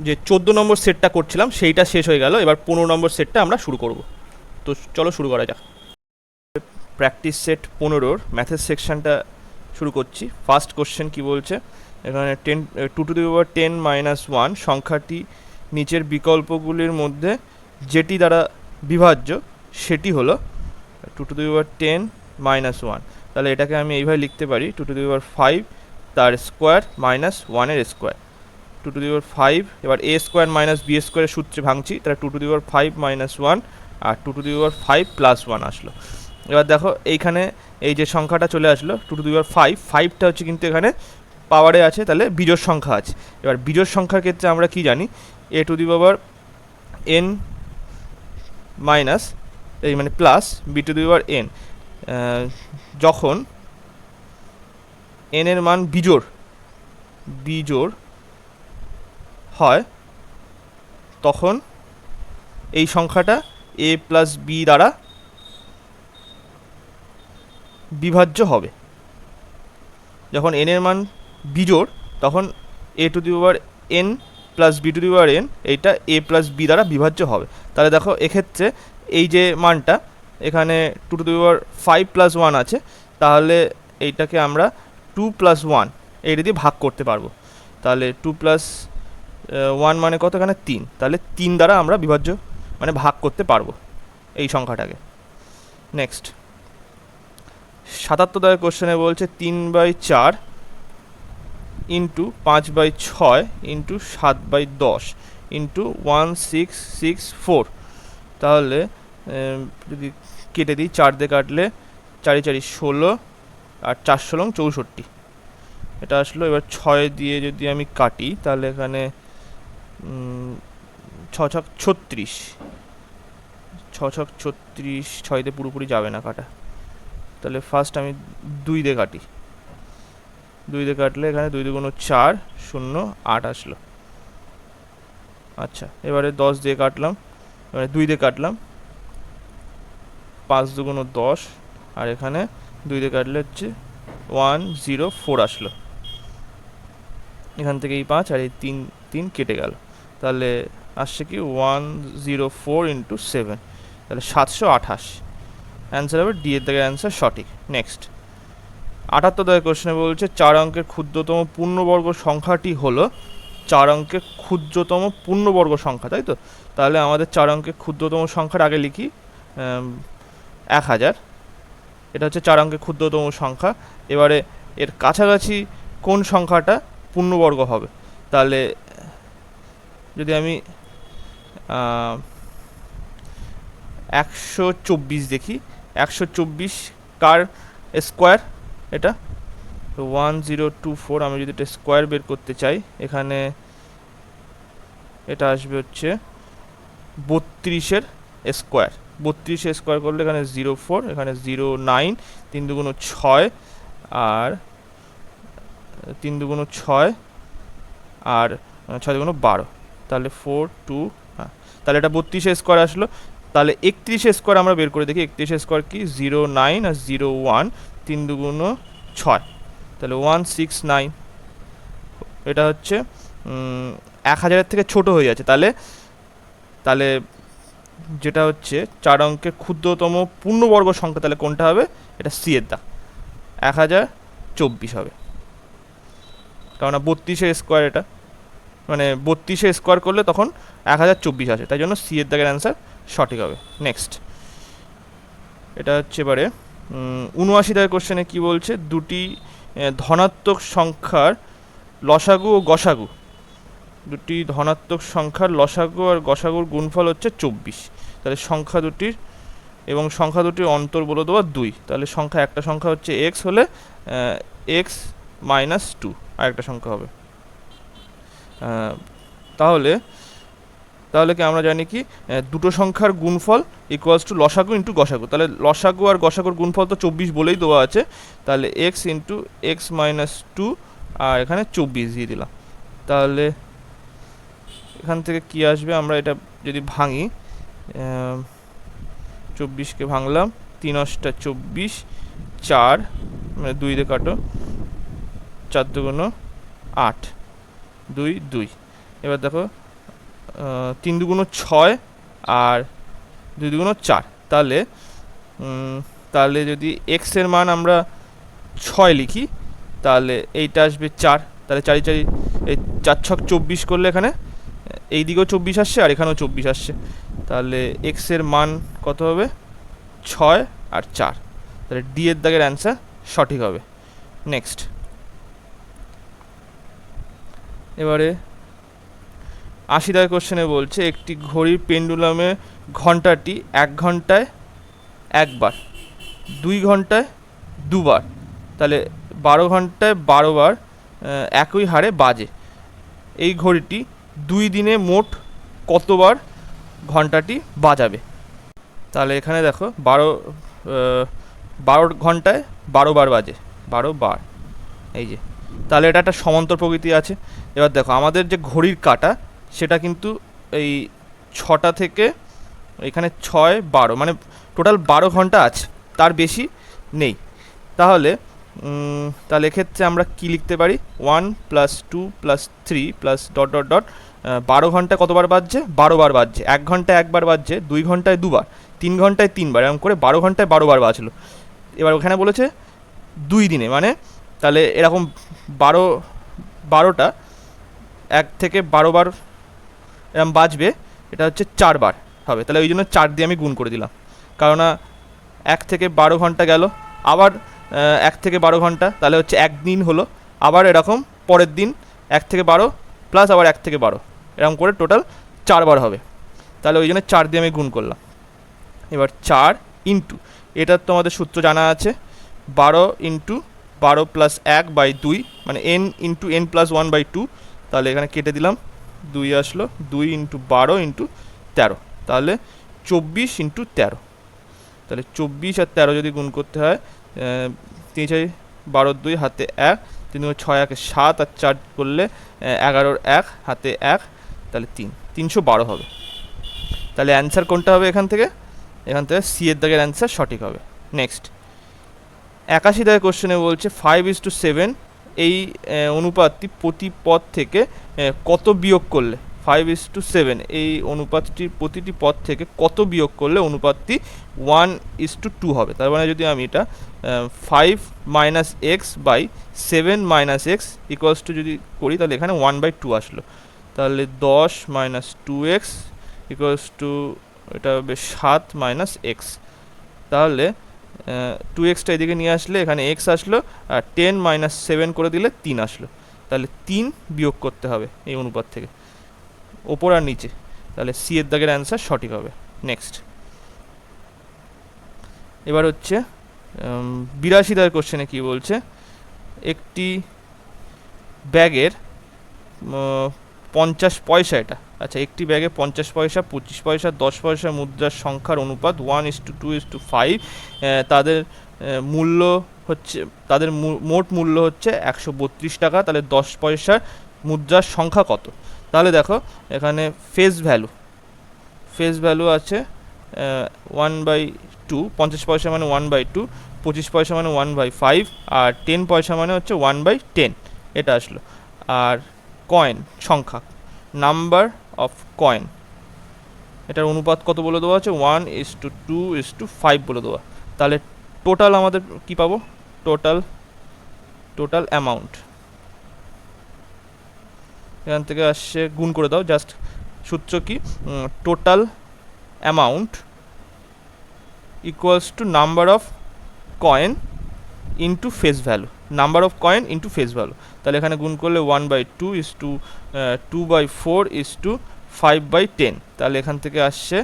যে 14 নম্বর সেটটা করছিলাম সেইটা শেষ হয়ে গেল, এবার 15 নম্বর সেটটা আমরা শুরু করব। তো চলো শুরু করা যাক। প্র্যাকটিস সেট 15-র ম্যাথের সেকশনটা শুরু করছি। ফার্স্ট কোশ্চেন কি বলছে, এখানে 2^10 - 1 সংখ্যাটি নিচের বিকল্পগুলির মধ্যে যেটি দ্বারা বিভাজ্য সেটি হলো 2^10 - 1, তাহলে এটাকে আমি এইভাবে লিখতে পারি 2^5 তার স্কোয়ার মাইনাস 1-এর স্কোয়ার, 2^5, এবার a স্কোয়ার মাইনাস b স্কোয়ারের সূত্রে ভাঙছি, তাহলে 2^5 - 1 আর 2^5 + 1 আসলো। এবার দেখো এইখানে এই যে সংখ্যাটা চলে আসলো 2^5টা হচ্ছে কিন্তু এখানে পাওয়ারে আছে, তাহলে বিজোড় সংখ্যা আছে। এবার বিজোড় সংখ্যার ক্ষেত্রে আমরা কি জানি, a⁴n মাইনাস এই মানে প্লাস b⁴n, যখন n এর মান বিজোড় হয় তখন এই সংখ্যাটা a প্লাস b দ্বারা বিভাজ্য হবে। যখন n এর মান বিজোড় তখন a⁴n প্লাস b⁴n এইটা a প্লাস b দ্বারা বিভাজ্য হবে। তাহলে দেখো এক্ষেত্রে এই যে মানটা এখানে 2^5 + 1 আছে, তাহলে এইটাকে আমরা 2 + 1 এইটা দিয়ে ভাগ করতে পারবো। তাহলে 2 + 1 মানে কত? এখানে 3, তাহলে 3 দ্বারা আমরা বিভাজ্য মানে ভাগ করতে পারবো এই সংখ্যাটাকে। নেক্সট 77 দাগের কোশ্চেনে বলছে 3/4 × 5/6 × 7/10 × 1664, তাহলে যদি কেটে দিই 4 দিয়ে কাটলে 4 × 4 = 16 আর 4 × 16 = 64, এটা আসলো। এবার 6 দিয়ে যদি আমি কাটি তাহলে এখানে 6 × 36, 6 × 36, 6 দিয়ে পুরোপুরি যাবে না কাটা, তাহলে ফার্স্ট আমি 2 দিয়ে কাটি, 2 দিয়ে কাটলে এখানে 2 × 2 = 4, 0, 8 আসলো। আচ্ছা, এবারে 10 দিয়ে কাটলাম, এবারে 2 দিয়ে কাটলাম, 5 × 2 = 10, আর এখানে 2 দিয়ে কাটলে হচ্ছে 104 আসলো। এখান থেকে এই 5 আর এই 3 কেটে গেল, তাহলে আসছে কি 104 × 7, তাহলে 728। অ্যান্সার হবে ডি এর দাগের অ্যান্সার সঠিক। নেক্সট 78 দাগের কোশ্চেনে বলছে 4 অঙ্কের ক্ষুদ্রতম পূর্ণবর্গ সংখ্যাটি হলো 4 অঙ্কের ক্ষুদ্রতম পূর্ণবর্গ সংখ্যা, তাই তো? তাহলে আমাদের 4 অঙ্কের ক্ষুদ্রতম সংখ্যার আগে লিখি 1000। এটা হচ্ছে 4 অঙ্কের ক্ষুদ্রতম সংখ্যা। এবারে এর কাছাকাছি কোন সংখ্যাটা পূর্ণবর্গ হবে? তাহলে যদি আমি 124 দেখি, 124 কার স্কোয়ার? এটা 1024। আমি যদি এটা স্কোয়ার বের করতে চাই, এখানে এটা আসবে হচ্ছে 32-এর স্কোয়ার। 32 স্কোয়ার করলে এখানে 04, এখানে 09, 3 দুগুণ 6, আর 3 দুগুণ 6, আর 6 দুগুণ 12, তাহলে 4 2। হ্যাঁ, তাহলে এটা 32 স্কোয়ার আসলো। তাহলে 31 স্কোয়ার আমরা বের করে দেখি। 31 স্কোয়ার কি? 09 আর 01, 3 দুগুণ 6, তাহলে 169। এটা হচ্ছে 1000-এর থেকে ছোট হয়ে যাচ্ছে। তাহলে যেটা হচ্ছে 4 অঙ্কের ক্ষুদ্রতম পূর্ণবর্গ সংখ্যা, তাহলে কোনটা হবে? এটা সি এর দাগ 1024 হবে, কারণ 32-এর স্কোয়ার, এটা মানে 32 স্কোয়ার করলে তখন 1024 আসে, তাই জন্য সি এর দাগের অ্যান্সার সঠিক হবে। নেক্সট এটা হচ্ছে এবারে 79 দাগের কোশ্চেনে কি বলছে? দুটি ধনাত্মক সংখ্যার লসাগু ও গসাগু, দুটি ধনাত্মক সংখ্যার লসাগু আর গসাগুর গুণফল হচ্ছে 24। তাহলে সংখ্যা দুটির এবং সংখ্যা দুটির অন্তর বলে দেওয়া 2। তাহলে সংখ্যা, একটা সংখ্যা হচ্ছে এক্স হলে এক্স মাইনাস 2 আর একটা সংখ্যা হবে। তাহলে কি আমরা জানি কি দুটো সংখ্যার গুণফল ইকুয়ালস টু লসাগু ইন্টু গসাগু। তাহলে লসাগু আর গসাগুর গুণফল তো 24 বলেই দেওয়া আছে, তাহলে এক্স ইন্টু এক্স মাইনাস 2, আর এখানে 24 দিয়ে দিলাম। তাহলে এখান থেকে কি আসবে? আমরা এটা যদি ভাঙি, 24কে ভাঙলাম, 3 অষ্টা 24, 4 মানে 2 দিয়ে কাটো, 4 দুগুণ 8, 2 2। এবার দেখো 3 দুগুণ 6 আর 2 দুগুণ 4। তাহলে যদি এক্স এর মান আমরা 6 লিখি, তাহলে এইটা আসবে 4। তাহলে 4 4 এই 4 ছক 24 করলে এখানে এই দিকেও 24 আসছে আর এখানেও 24 আসছে। তাহলে এক্স এর মান কত হবে? 6 আর 4। তাহলে ডি এর দাগের অ্যান্সার সঠিক হবে। নেক্সট এবারে 80 দাগের কোশ্চেনে বলছে একটি ঘড়ির পেন্ডুলামে ঘন্টাটি 1 ঘন্টায় একবার, 2 ঘন্টায় দুবার, তাহলে 12 ঘন্টায় 12 বার একই হারে বাজে। এই ঘড়িটি 2 দিনে মোট কতবার ঘন্টাটি বাজাবে? তাহলে এখানে দেখো 12 ঘন্টায় 12 বার বাজে, 12 বার, এই যে। তাহলে এটা একটা সমান্তর প্রকৃতি আছে। এবার দেখো আমাদের যে ঘড়ির কাঁটা, সেটা কিন্তু এই 6টা থেকে এখানে 6 12 মানে টোটাল 12 ঘন্টা আছে, তার বেশি নেই। তাহলে এক্ষেত্রে আমরা কি লিখতে পারি? 1 + 2 + 3 + ডট ডট ডট 12 ঘন্টা কতবার বাজছে? 12 বার বাজছে। 1 ঘন্টায় একবার বাজছে, 2 ঘন্টায় দুবার, 3 ঘন্টায় 3 বার, এরকম করে 12 ঘন্টায় 12 বার বাজলো। এবার ওখানে বলেছে 2 দিনে, মানে তাহলে এরকম 12টা 1 থেকে 12 বার এরকম বাজবে, এটা হচ্ছে 4 বার হবে। তাহলে ওই জন্য 4 দিয়ে আমি গুণ করে দিলাম, কারণ 1 থেকে 12 ঘন্টা গেল, আবার 1 থেকে 12 ঘন্টা, তাহলে হচ্ছে 1 দিন হলো। আবার এরকম পরের দিন 1 থেকে 12 প্লাস আবার 1 থেকে 12, এরকম করে টোটাল 4 বার হবে। তাহলে ওই জন্য 4 দিয়ে আমি গুণ করলাম। এবার 4 ইন্টু, এটার তো আমাদের সূত্র জানা আছে, 12 ইন্টু 12 + 1/2, মানে n ইন্টু n + 1/2। তাহলে এখানে কেটে দিলাম, 2 আসলো, 2 ইন্টু 12 ইন্টু 13, তাহলে 24 ইন্টু 13। তাহলে 24 আর 13 যদি গুণ করতে হয়, 3 4 12 2 হাতে 1, 3 6 1 7 আর 4 করলে 11 1 হাতে 1, তাহলে 3 312 হবে। তাহলে অ্যান্সার কোনটা হবে? এখান থেকে সি এর দাগের অ্যান্সার সঠিক হবে। নেক্সট 81 দাগের কোশ্চেনে বলছে 5:7 এই অনুপাতটি প্রতি পদ থেকে কত বিয়োগ করলে 5:7 এই অনুপাতটির প্রতিটি পদ থেকে কত বিয়োগ করলে অনুপাতটি 1:2 হবে। তার মানে যদি আমি এটা 5 minus x by 7 minus x equals to যদি করি, তাহলে এখানে 1/2 আসলো। তাহলে 10 মাইনাস 2x ইকুয়ালস টু এটা হবে 7 মাইনাস এক্স। তাহলে 2xটা এদিকে নিয়ে আসলে এখানে x আসলো, আর 10 মাইনাস 7 করে দিলে 3 আসলো। তাহলে 3 বিয়োগ করতে হবে এই অনুপাত থেকে, ওপর আর নিচে। তাহলে সি এর দাগের অ্যান্সার সঠিক হবে। নেক্সট, এবার হচ্ছে 82 দাগের কোশ্চেনে কি বলছে, একটি ব্যাগের 50 পয়সা, এটা আচ্ছা, একটি ব্যাগে 50 পয়সা, 25 পয়সা, 10 পয়সা মুদ্রার সংখ্যার অনুপাত 1:2:5। তাদের মূল্য হচ্ছে, তাদের মোট মূল্য হচ্ছে 132 টাকা। তাহলে 10 পয়সার মুদ্রার সংখ্যা কত? তাহলে দেখো এখানে ফেস ভ্যালু আছে 1/2, 50 পয়সা মানে 1/2, 25 পয়সা মানে 1/5, আর 10 পয়সা মানে হচ্ছে 1/10, এটা আসলো। আর কয়েন সংখ্যা, নাম্বার অফ কয়েন, এটার অনুপাত কত বলে দেওয়া আছে? 1:2:5 বলে দেওয়া। তাহলে টোটাল আমাদের কি পাবো? টোটাল অ্যামাউন্ট, এখান থেকে আসছে, গুণ করে দাও জাস্ট। সূত্র কি? Total amount equals to number of coin into face value, number of coin into face value. তাহলে এখানে গুণ করলে 1/2 ইস টু 2/4 ইস টু 5/10। তাহলে এখান থেকে আসছে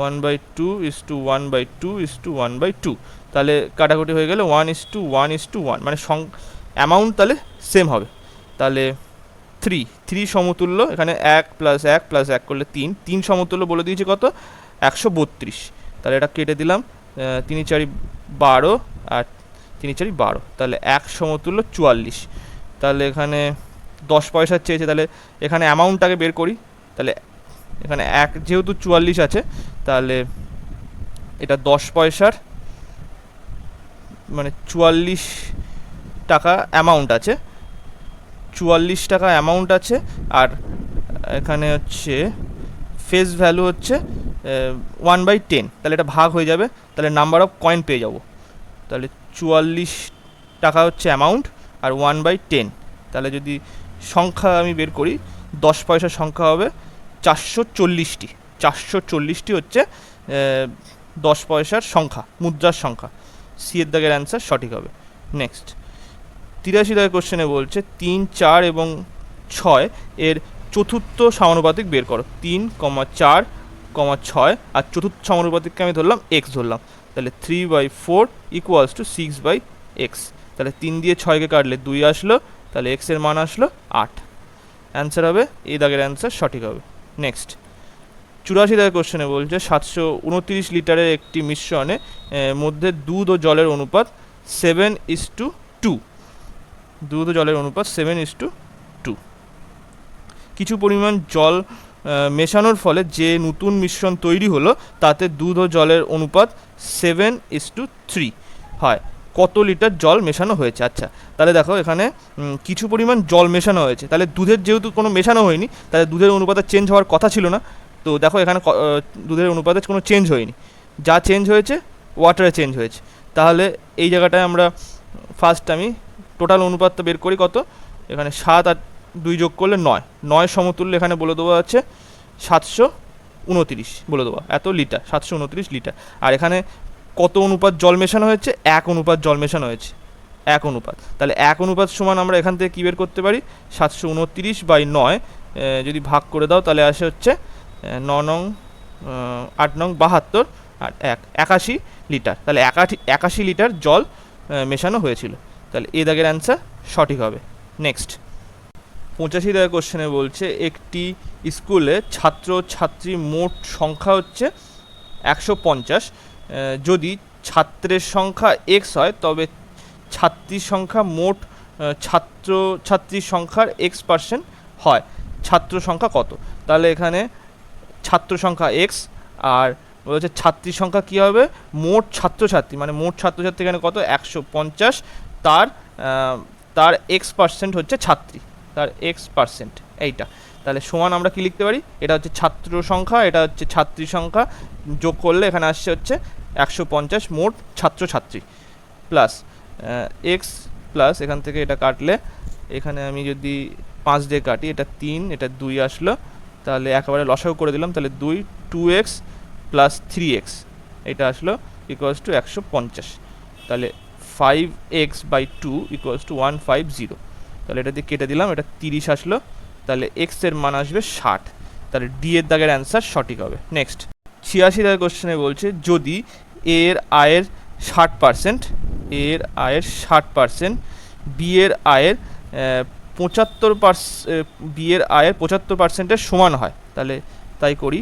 1/2 ইস টু 1/2 ইস টু 1/2। তাহলে কাটাকুটি হয়ে গেলে 1:1:1, মানে অ্যামাউন্ট তাহলে সেম হবে। তাহলে 3 সমতুল্য, এখানে 1 + 1 + 1 করলে 3 সমতুল্য বলে দিয়েছি কত? 132। তাহলে এটা কেটে দিলাম, 3 4 12 আর 3 4 12, তাহলে 1 সমতুল্য 44। তাহলে এখানে 10 পয়সা চেয়েছে, তাহলে এখানে অ্যামাউন্টটাকে বের করি। তাহলে এখানে 1 যেহেতু 44 আছে, তাহলে এটা 10 পয়সার মানে 44 টাকা অ্যামাউন্ট আছে, 44 টাকা অ্যামাউন্ট আছে। আর এখানে হচ্ছে ফেস ভ্যালু হচ্ছে 1/10, তাহলে এটা ভাগ হয়ে যাবে, তাহলে নাম্বার অফ কয়েন পেয়ে যাব। তাহলে 44 টাকা হচ্ছে অ্যামাউন্ট আর 1/10, তাহলে যদি সংখ্যা আমি বের করি, 10 পয়সার সংখ্যা হবে 440টি। 440টি হচ্ছে 10 পয়সার সংখ্যা, মুদ্রার সংখ্যা। সি এর দাগের অ্যান্সার সঠিক হবে। নেক্সট, 83 দাগের কোশ্চেনে বলছে 3, 4 এবং 6 এর চতুর্থ সমানুপাতিক বের করো। 3, 4, 6 আর চতুর্থ সমানুপাতিককে আমি ধরলাম x ধরলাম। তাহলে 3/4 ইকুয়ালস টু 6/x। তাহলে 3 দিয়ে 6কে কাটলে 2 আসলো, তাহলে x এর মান আসলো 8। অ্যান্সার হবে, এই দাগের অ্যান্সার সঠিক হবে। নেক্সট, 84 দাগের কোশ্চেনে বলছে 729 লিটারের একটি মিশ্রণে মধ্যে দুধ ও জলের অনুপাত 7:2। দুধ ও জলের অনুপাত 7:2। কিছু পরিমাণ জল মেশানোর ফলে যে নতুন মিশ্রণ তৈরি হলো, তাতে দুধ ও জলের অনুপাত 7:3 হয়। কত লিটার জল মেশানো হয়েছে? আচ্ছা, তাহলে দেখো এখানে কিছু পরিমাণ জল মেশানো হয়েছে, তাহলে দুধের যেহেতু কোনো মেশানো হয়নি, তাহলে দুধের অনুপাতে চেঞ্জ হওয়ার কথা ছিল না। তো দেখো এখানে দুধের অনুপাতে কোনো চেঞ্জ হয়নি, যা চেঞ্জ হয়েছে ওয়াটারে চেঞ্জ হয়েছে। তাহলে এই জায়গাটায় আমরা ফার্স্ট আমি টোটাল অনুপাতটা বের করি কত। এখানে 7 আর 2 যোগ করলে 9 সমতুল্য এখানে বলে দেওয়া আছে 729 বলে দেওয়া, এত লিটার, 729 লিটার। আর এখানে কত অনুপাত জল মেশানো হয়েছে? 1 অনুপাত জল মেশানো হয়েছে, 1 অনুপাত। তাহলে 1 অনুপাত সমান আমরা এখান থেকে কী বের করতে পারি? 729/9 যদি ভাগ করে দাও, তাহলে আসে হচ্ছে 9 নং 8 নং 72 আর 81 লিটার। তাহলে 81 লিটার জল মেশানো হয়েছিল। তাহলে এই দাগের অ্যান্সার সঠিক হবে। নেক্সট, 85 দাগের কোশ্চেনে বলছে একটি স্কুলে ছাত্র ছাত্রী মোট সংখ্যা হচ্ছে 150। যদি ছাত্রের সংখ্যা x হয়, তবে ছাত্রীর সংখ্যা মোট ছাত্র ছাত্রীর সংখ্যার x% হয়। ছাত্র সংখ্যা কত? তাহলে এখানে ছাত্র সংখ্যা x আর বলছে ছাত্রীর সংখ্যা কী হবে? মোট ছাত্রছাত্রী, মানে মোট ছাত্রছাত্রী এখানে কত? 150, তার x% হচ্ছে ছাত্রী, তার x%, এইটা। তাহলে সমান আমরা কি লিখতে পারি, এটা হচ্ছে ছাত্র সংখ্যা, এটা হচ্ছে ছাত্রী সংখ্যা, যোগ করলে এখানে আসছে হচ্ছে 150 মোট ছাত্রছাত্রী, প্লাস এক্স প্লাস এখান থেকে এটা কাটলে এখানে আমি যদি 5 দিয়ে কাটি, এটা 3, এটা 2 আসলো, তাহলে একেবারে লসাগু করে দিলাম, তাহলে 2x প্লাস 3x এটা আসলো ইকুয়ালস টু 150। তাহলে 5x/2 ইকুয়ালস টু 150। তাহলে এটা দিয়ে কেটে দিলাম, এটা 30 আসলো, তাহলে x এর মান আসবে 60। তাহলে ডি এর দাগের অ্যান্সার সঠিক হবে। নেক্সট 86 দাগের কোশ্চেনে বলছে যদি এর আয়ের 60%, এর আয়ের 60% বি এর আয়ের 75%, বি এর আয়ের 75%-এর সমান হয়, তাহলে তাই করি।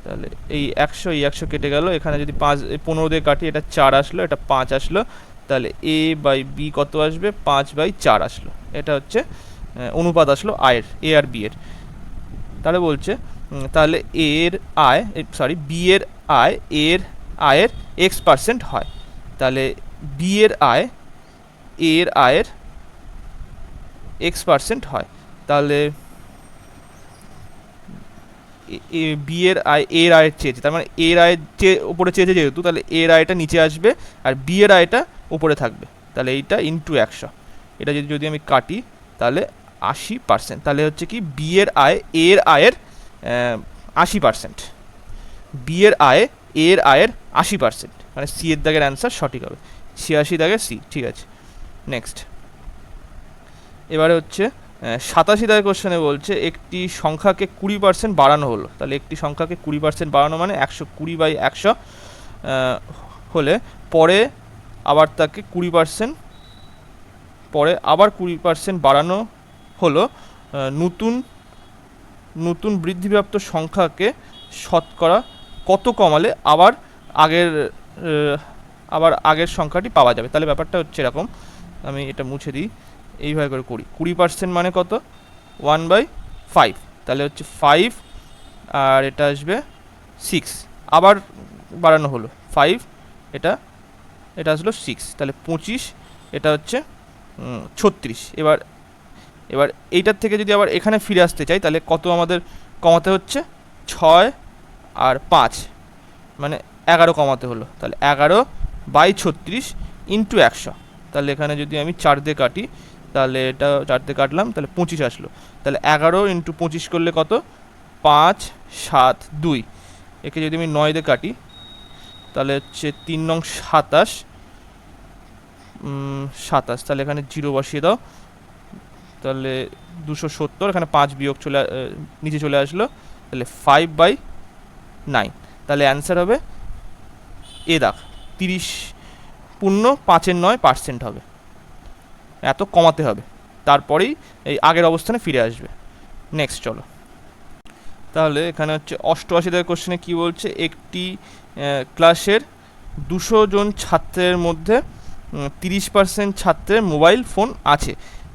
তাহলে এই 100 কেটে গেল, এখানে যদি 15 দিয়ে কাটি, এটা 4 আসলো, এটা 5 আসলো, তাহলে a/b কত আসবে, 5/4 আসলো। এটা হচ্ছে অনুপাত আসলো আয়ের, এ আর বি এর। তাহলে বলছে তাহলে এর আয়, সরি বি এর আয় এর আয়ের x% হয়, তাহলে বি এর আয় এর আয়ের x% হয়, তাহলে বি এর আয় এর আয়ের চেয়েছে, তার মানে এর আয়ের উপরে চেয়েছে যেহেতু, তাহলে এর আয়টা নিচে আসবে আর বি এর আয়টা উপরে থাকবে, তাহলে এইটা ইন্টু 100। এটা যদি আমি কাটি তাহলে 80%, তাহলে হচ্ছে কি বি এর আয় এর আয়ের 80%, বি এর আয় এর আয়ের 80%, মানে সি এর দাগের অ্যান্সার সঠিক হবে। 86 দাগের সি, ঠিক আছে। নেক্সট এবারে হচ্ছে 87 দাগের কোশ্চেনে বলছে একটি সংখ্যাকে 20% বাড়ানো হলো, তাহলে একটি সংখ্যাকে 20% বাড়ানো মানে 120/100 হলে পরে আবার তাকে 20%, পরে আবার 20% বাড়ানো হলো, নতুন বৃদ্ধিপ্রাপ্ত সংখ্যাকে শতকরা কত কমালে আবার আগের সংখ্যাটি পাওয়া যাবে। তাহলে ব্যাপারটা হচ্ছে এরকম, আমি এটা মুছে দিই, এইভাবে করে করি। 20% মানে কত, 1/5, তাহলে হচ্ছে 5 আর এটা আসবে 6, আবার বাড়ানো হলো 5, এটা আসলো 6, তাহলে 25, এটা হচ্ছে 36। এবার এইটার থেকে যদি আবার এখানে ফিরে আসতে চাই, তাহলে কত আমাদের কমাতে হচ্ছে, 6 আর 5 মানে 11 কমাতে হলো, তাহলে 11/36 ইন্টু 100। তাহলে এখানে যদি আমি 4 দিয়ে কাটি, তাহলে এটা 4 দিয়ে কাটলাম, তাহলে 25 আসলো, তাহলে 11 ইন্টু 25 করলে কত, 5, 7, 2। একে যদি আমি 9 দিয়ে কাটি, তাহলে হচ্ছে 3 নং 27, তাহলে এখানে 0 বসিয়ে দাও, তাহলে 270, এখানে 5 বিয়োগ নিচে চলে আসলো, তাহলে 5/9। তাহলে অ্যান্সার হবে এ দাগ 30.5% হবে, এত কমাতে হবে, তারপরেই এই আগের অবস্থানে ফিরে আসবে। নেক্সট চলো, তাহলে এখানে হচ্ছে 88 দাগের কোশ্চেনে কী বলছে, একটি ক্লাসের 200 জন ছাত্রের মধ্যে 30% ছাত্রের মোবাইল ফোন আছে,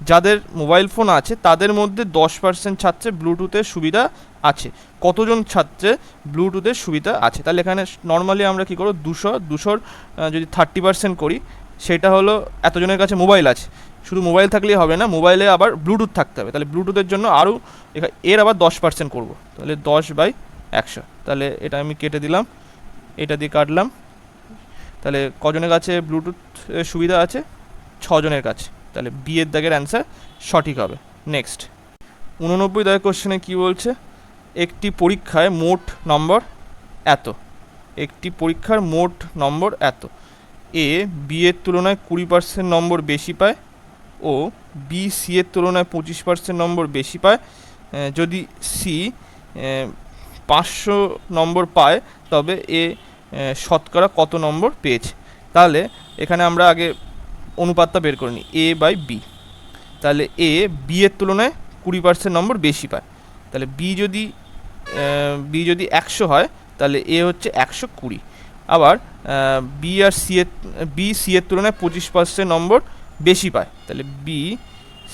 যাদের মোবাইল ফোন আছে তাদের মধ্যে 10% ছাত্রের ব্লুটুথের সুবিধা আছে, কতজন ছাত্রের ব্লুটুথের সুবিধা আছে। তাহলে এখানে নর্মালি আমরা কী করব, 200 যদি 30% করি, সেটা হলো এতজনের কাছে মোবাইল আছে, শুধু মোবাইল থাকলেই হবে না, মোবাইলে আবার ব্লুটুথ থাকতে হবে, তাহলে ব্লুটুথের জন্য আরও এর আবার 10% করব, তাহলে 10/100। তাহলে এটা আমি কেটে দিলাম, এটা দিয়ে কাটলাম, তাহলে কজনের কাছে ব্লুটুথ সুবিধা আছে, 6 জনের কাছে, তাহলে বি এর দাগের অ্যান্সার সঠিক হবে। নেক্সট 89 দাগের কোশ্চেনে কী বলছে, একটি পরীক্ষায় মোট নম্বর এত, একটি পরীক্ষার মোট নম্বর এত, এ বি এর তুলনায় 20% নম্বর বেশি পায় ও বি সি এর তুলনায় 25% নম্বর বেশি পায়, যদি সি 500 নম্বর পায় তবে এ শতকরা কত নম্বর পেয়েছে। তাহলে এখানে আমরা আগে অনুপাতটা বের করে নিই, a/b। তাহলে এ বি এর তুলনায় 20% নম্বর বেশি পায়, তাহলে বি যদি 100 হয়, তাহলে এ হচ্ছে 120। আবার বি সি এর তুলনায় 25% নম্বর বেশি পায়, তাহলে বি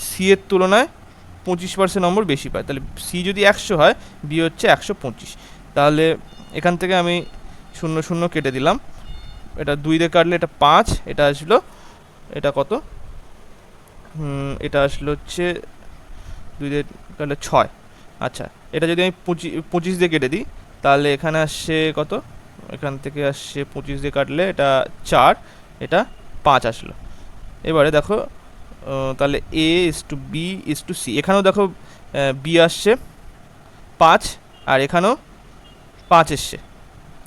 সি এর তুলনায় 25% নম্বর বেশি পায়, তাহলে সি যদি 100 হয়, বি হচ্ছে 125। তাহলে এখান থেকে আমি 0 কেটে দিলাম, এটা 2 দিয়ে কাটলে এটা 5, এটা আসলো, এটা কত, এটা আসলো হচ্ছে 2 দিয়ে কাটলে 6। আচ্ছা, এটা যদি আমি 25 দিয়ে কেটে দিই তাহলে এখানে আসছে কত, এখান থেকে আসছে 25 দিয়ে কাটলে এটা 4, এটা 5 আসলো। এবারে দেখো তাহলে A is to B is to C, এখানেও দেখো বি আসছে 5 আর এখানেও 5 এসছে,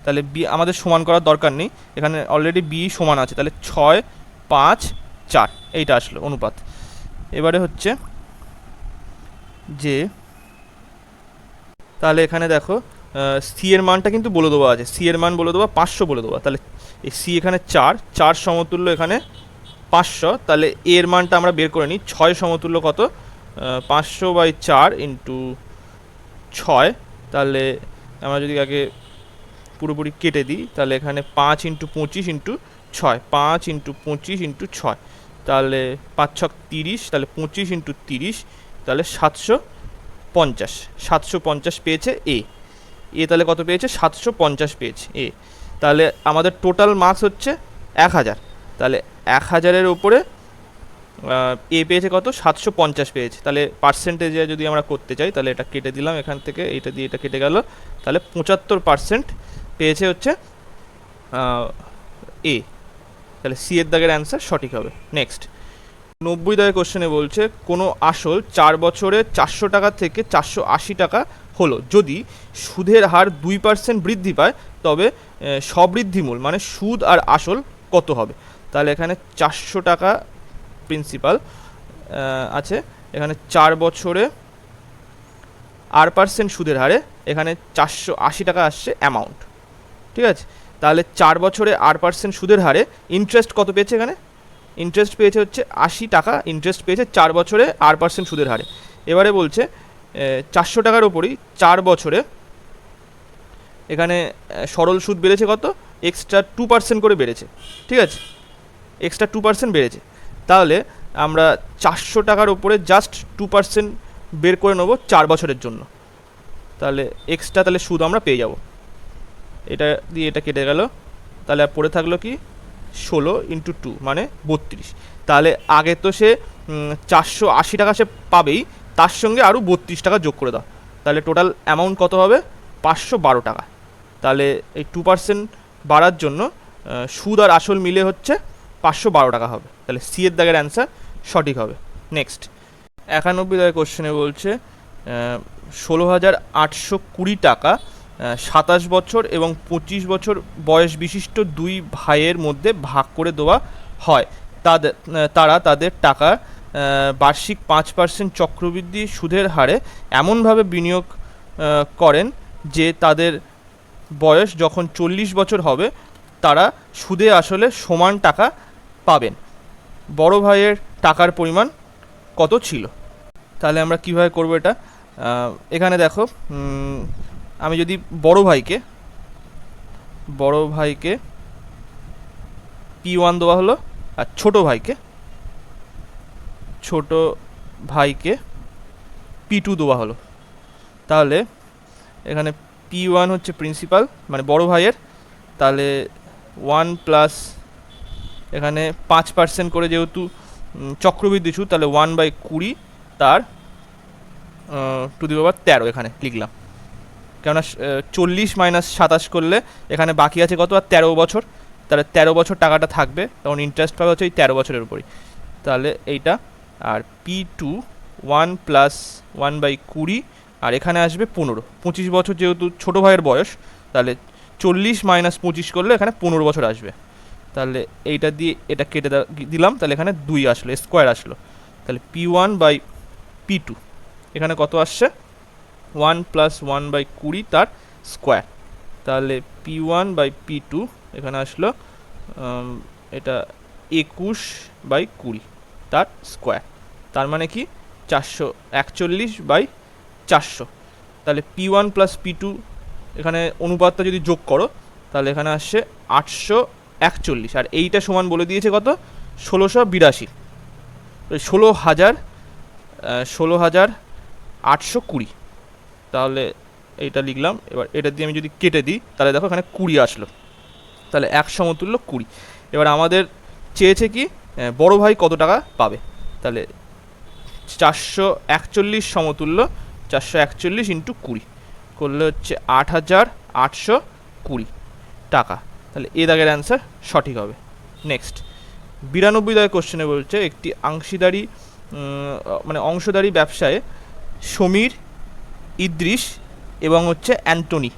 তাহলে বি আমাদের সমান করার দরকার নেই, এখানে অলরেডি বি সমান আছে, তাহলে 6, 5, 4 এইটা আসলো অনুপাত। এবারে হচ্ছে যে তাহলে এখানে দেখো সি এর মানটা কিন্তু বলে দেওয়া আছে, সি এর মান বলে দেওয়া 500 বলে দেওয়া, তাহলে এই সি এখানে 4 সমতুল্য এখানে 500, তাহলে এর মানটা আমরা বের করে নিই। 6 সমতুল্য কত, 500/4 ইন্টু 6, তাহলে আমরা যদি আগে পুরোপুরি কেটে দিই তাহলে এখানে 5 ইন্টু 25 ইন্টু 6, 5 ইন্টু 25 ইন্টু 6, তাহলে 5 ছক 30, তাহলে 25 ইন্টু 30, তাহলে 750 পেয়েছে এ। তাহলে কত পেয়েছে, 750 পেয়েছে এ। তাহলে আমাদের টোটাল মার্কস হচ্ছে 1000, তাহলে 1000-এর ওপরে এ পেয়েছে কত, 750 পেয়েছে। তাহলে পার্সেন্টেজে যদি আমরা করতে চাই তাহলে এটা কেটে দিলাম এখান থেকে, এইটা দিয়ে এটা কেটে গেল, তাহলে 75% পেয়েছে হচ্ছে এ। তাহলে সি এর দাগের অ্যান্সার সঠিক হবে। নেক্সট 90 দাগের কোশ্চেনে বলছে কোনো আসল 4 বছরে 400 টাকা থেকে 480 টাকা হলো, যদি সুদের হার 2% বৃদ্ধি পায় তবে সবৃদ্ধিমূল মানে সুদ আর আসল কত হবে। তাহলে এখানে 400 টাকা প্রিন্সিপাল আছে, এখানে 4 বছরে r% সুদের হারে এখানে 480 টাকা আসছে অ্যামাউন্ট, ঠিক আছে। তাহলে 4 বছরে r% সুদের হারে ইন্টারেস্ট কত পেয়েছে, এখানে ইন্টারেস্ট পেয়েছে হচ্ছে 80 টাকা, ইন্টারেস্ট পেয়েছে 4 বছরে r% সুদের হারে। এবারে বলছে 400 টাকার ওপরই 4 বছরে এখানে সরল সুদ বেড়েছে কত, এক্সট্রা 2% করে বেড়েছে, ঠিক আছে, এক্সট্রা 2% বেড়েছে। তাহলে আমরা 400 টাকার ওপরে জাস্ট 2% বের করে নেবো 4 বছরের জন্য, তাহলে এক্সট্রা তাহলে সুদ আমরা পেয়ে যাব। এটা দিয়ে এটা কেটে গেল, তাহলে পড়ে থাকলো কি 16 ইন্টু 2 মানে 32। তাহলে আগে তো সে 480 টাকা সে পাবেই, তার সঙ্গে আরও 32 টাকা যোগ করে দাও, তাহলে টোটাল অ্যামাউন্ট কত হবে, 512 টাকা। তাহলে এই 2% বাড়ার জন্য সুদ আর আসল মিলে হচ্ছে 512 টাকা হবে, তাহলে সি এর দাগের অ্যান্সার সঠিক হবে। নেক্সট 91 দাগের কোশ্চেনে বলছে 16,820 টাকা 27 বছর এবং 25 বছর বয়স বিশিষ্ট 2 ভাইয়ের মধ্যে ভাগ করে দেওয়া হয়, তারা তাদের টাকা বার্ষিক 5% চক্রবৃদ্ধি সুদের হারে এমনভাবে বিনিয়োগ করেন যে তাদের বয়স যখন 40 বছর হবে তারা সুদে আসলে সমান টাকা পাবেন। বড় ভাইয়ের টাকার পরিমাণ কত ছিল। তাহলে আমরা কিভাবে করব এটা, এখানে দেখো আমি যদি বড় ভাইকে P1 দেওয়া হলো আর ছোট ভাইকে P2 দেওয়া হলো, তাহলে এখানে P1 হচ্ছে প্রিন্সিপাল মানে বড় ভাইয়ের, তাহলে 1 প্লাস এখানে 5% করে যেহেতু চক্রবৃদ্ধি সুদ, তাহলে 1/20 তার টু দি পাওয়ার 13 এখানে লিখলাম, কেননা 40 মাইনাস 27 করলে এখানে বাকি আছে কত, আর 13 বছর, তাহলে 13 বছর টাকাটা থাকবে, তখন ইন্টারেস্ট পাবে হচ্ছে এই 13 বছরের উপরই, তাহলে এইটা। আর P2 1 প্লাস 1/20 আর এখানে আসবে 15, 25 বছর যেহেতু ছোটো ভাইয়ের বয়স, তাহলে 40 মাইনাস 25 করলে এখানে 15 বছর আসবে, তাহলে এইটা দিয়ে এটা কেটে দিলাম, তাহলে এখানে 2 আসলো, স্কোয়ার আসলো, তাহলে P1/P2 এখানে কত আসছে 1 প্লাস 1/20 তার স্কোয়ার, তাহলে P1/P2 এখানে আসলো এটা 21/20 তার স্কোয়ার, তার মানে কি 441/400, তাহলে P1 প্লাস P2 এখানে অনুপাতটা যদি যোগ করো তাহলে এখানে আসছে 841, আর এইটা সমান বলে দিয়েছে কত 1682, 16,820, তাহলে এইটা লিখলাম। এবার এটা দিয়ে আমি যদি কেটে দিই তাহলে দেখো এখানে 20 আসলো, তাহলে 1 সমতুল্য 20। এবার আমাদের চেয়েছে কি বড় ভাই কত টাকা পাবে, তাহলে 441 সমতুল্য 441 ইন্টু 20 করলে হচ্ছে 8,820 টাকা। তাহলে এ দাগের অ্যান্সার সঠিক হবে। নেক্সট 92 দাগের কোশ্চেনে বলছে একটি অংশীদারি মানে অংশদারি ব্যবসায়ে সমীর, ইদ্রিস এবং হচ্ছে অ্যান্টনি,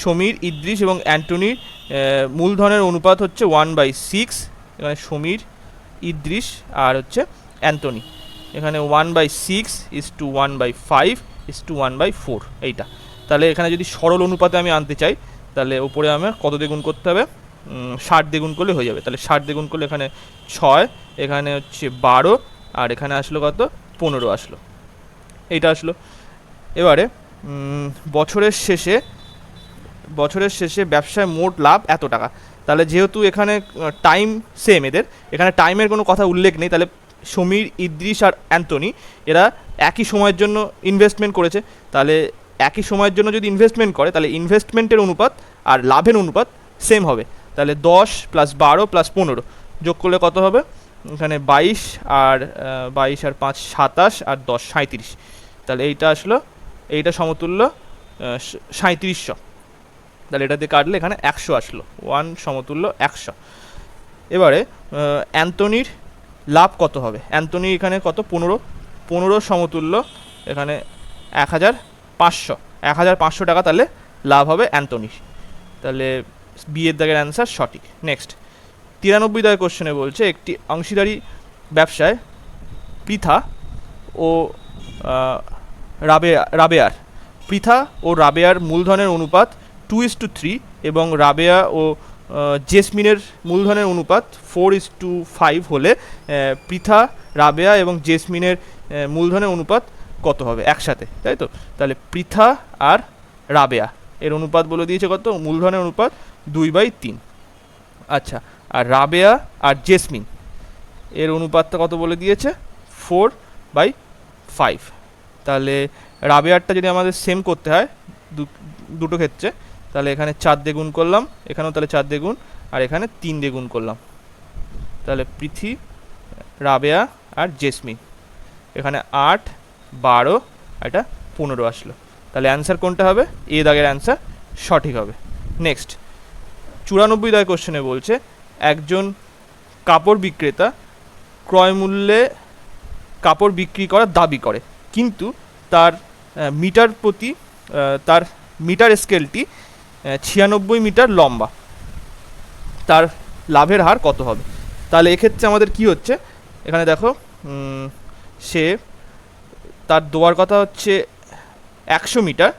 সমীর, ইদ্রিস এবং অ্যান্টনির মূলধনের অনুপাত হচ্ছে 1/6। এখানে সমীর, ইদ্রিস আর হচ্ছে অ্যান্টনি, এখানে 1/6:1/5:1/4 এইটা। তাহলে এখানে যদি সরল অনুপাতে আমি আনতে চাই তাহলে উপরে আমার কত দিয়ে গুণ করতে হবে, 60 দিয়ে গুণ করলে হয়ে যাবে। তাহলে 60 দিয়ে গুণ করলে এখানে 6, এখানে হচ্ছে 12, আর এখানে আসলো কত, 15 আসলো, এইটা আসলো। এবারে বছরের শেষে ব্যবসায় মোট লাভ এত টাকা। তাহলে যেহেতু এখানে টাইম সেম, এখানে টাইমের কোনো কথা উল্লেখ নেই, তাহলে সমীর, ইদ্রিস আর অ্যান্টনি এরা একই সময়ের জন্য ইনভেস্টমেন্ট করেছে। তাহলে একই সময়ের জন্য যদি ইনভেস্টমেন্ট করে তাহলে ইনভেস্টমেন্টের অনুপাত আর লাভের অনুপাত সেম হবে। তাহলে 10 + 12 + 15 যোগ করলে কত হবে, এখানে 22 আর 5 27 আর 10 37। তাহলে এইটা আসলো, এইটা সমতুল্য 3700। তাহলে এটা দিয়ে কাটলে এখানে 100 আসলো, 1 সমতুল্য 100। এবারে অ্যান্টনির লাভ কত হবে, অ্যান্টনি এখানে কত, 15 সমতুল্য এখানে 1500 টাকা তাহলে লাভ হবে অ্যান্টনির। তাহলে বিয়ের দাগের অ্যান্সার সঠিক। নেক্সট 93 দাগের কোশ্চেনে বলছে একটি অংশীদারি ব্যবসায় পৃথা ও রাবেয়ার মূলধনের অনুপাত 2:3 এবং রাবেয়া ও জেসমিনের মূলধনের অনুপাত 4:5 হলে পৃথা, রাবেয়া এবং জেসমিনের মূলধনের অনুপাত কত হবে একসাথে, তাই তো? তাহলে পৃথা আর রাবেয়া এর অনুপাত বলে দিয়েছে কত, মূলধনের অনুপাত 2/3। আচ্ছা, আর রাবেয়া আর জেসমিন এর অনুপাতটা কত বলে দিয়েছে, 4/5। তাহলে রাবেয়ারটা যদি আমাদের সেম করতে হয় দুটো ক্ষেত্রে, তাহলে এখানে 4 দিয়ে গুণ করলাম, এখানেও তাহলে 4 দিয়ে গুণ, আর এখানে 3 দিয়ে গুণ করলাম। তাহলে পৃথি, রাবেয়া আর জেসমিন, এখানে 8, 12 আর এটা 15 আসলো। তাহলে অ্যান্সার কোনটা হবে, এ দাগের অ্যান্সার সঠিক হবে। নেক্সট 94 দাগের কোশ্চেনে বলছে একজন কাপড় বিক্রেতা ক্রয় মূল্যে কাপড় বিক্রি করার দাবি করে, কিন্তু তার মিটার স্কেলটি 96 মিটার লম্বা, তার লাভের হার কত হবে? তাহলে এক্ষেত্রে আমাদের কি হচ্ছে, এখানে দেখো সে তার দেওয়ার কথা হচ্ছে 100 মিটার,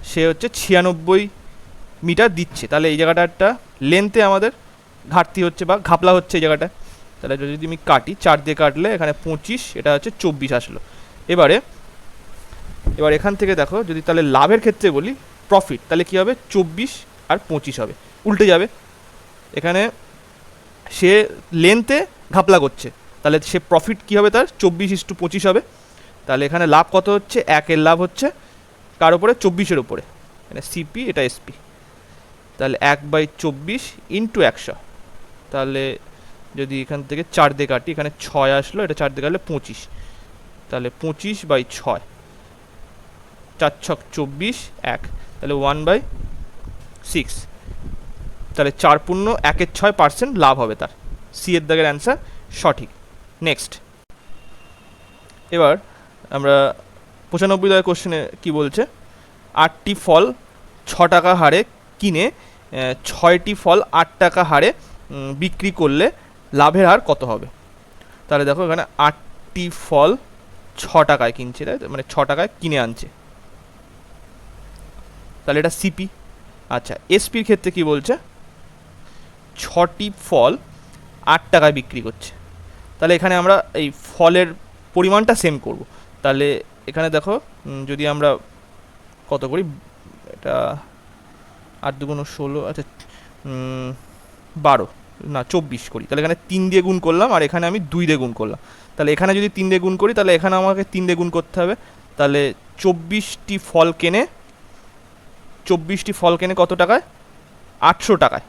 সে হচ্ছে 96 মিটার দিচ্ছে। তাহলে এই জায়গাটা একটা লেন্থে আমাদের ঘাটতি হচ্ছে বা ঘাপলা হচ্ছে এই জায়গাটা। তাহলে যদি আমি কাটি, 4 দিয়ে কাটলে এখানে 25, এটা হচ্ছে 24 আসলো। এবার এখান থেকে দেখো, যদি তাহলে লাভের ক্ষেত্রে বলি প্রফিট, তাহলে কী হবে, 24 আর 25 হবে, উল্টে যাবে। এখানে সে লেন্থে ঘাপলা করছে, তাহলে সে প্রফিট কী হবে, তার 24:25 হবে। তাহলে এখানে লাভ কত হচ্ছে, 1-এর লাভ হচ্ছে কার উপরে, 24-এর উপরে, মানে সিপি, এটা এসপি। তাহলে 1/24 ইন্টু 100। তাহলে যদি এখান থেকে 4 দিয়ে কাটি, এখানে 6 আসলো, এটা 4 দিয়ে কাটলে 25। তাহলে 25/6, 4 ছক 24, 1, তাহলে 1/6। তাহলে 4.16% লাভ হবে তার, সি এর দাগের অ্যান্সার সঠিক। নেক্সট এবার আমরা 95 দাগের কোশ্চেনে কি বলছে, 8টি ফল 6 টাকা হারে কিনে 6টি ফল 8 টাকা হারে বিক্রি করলে লাভের হার কত হবে? তাহলে দেখো এখানে 8টি ফল 6 টাকায় কিনছে, তাই তো, মানে 6 টাকায় কিনে আনছে, তাহলে এটা সিপি। আচ্ছা, এসপির ক্ষেত্রে কি বলছে, 6টি ফল 8 টাকায় বিক্রি করছে। তাহলে এখানে আমরা এই ফলের পরিমাণটা সেম করব। তাহলে এখানে দেখো যদি আমরা কত করি, এটা 8 দুগুণ 16, আচ্ছা 12 না 24 করি, তাহলে এখানে 3 দিয়ে গুণ করলাম আর এখানে আমি 2 দিয়ে গুণ করলাম। তাহলে এখানে যদি 3 দিয়ে গুণ করি তাহলে এখানে আমাকে 3 দিয়ে গুণ করতে হবে। তাহলে 24টি ফল কেনে কত টাকায়, 800 টাকায়।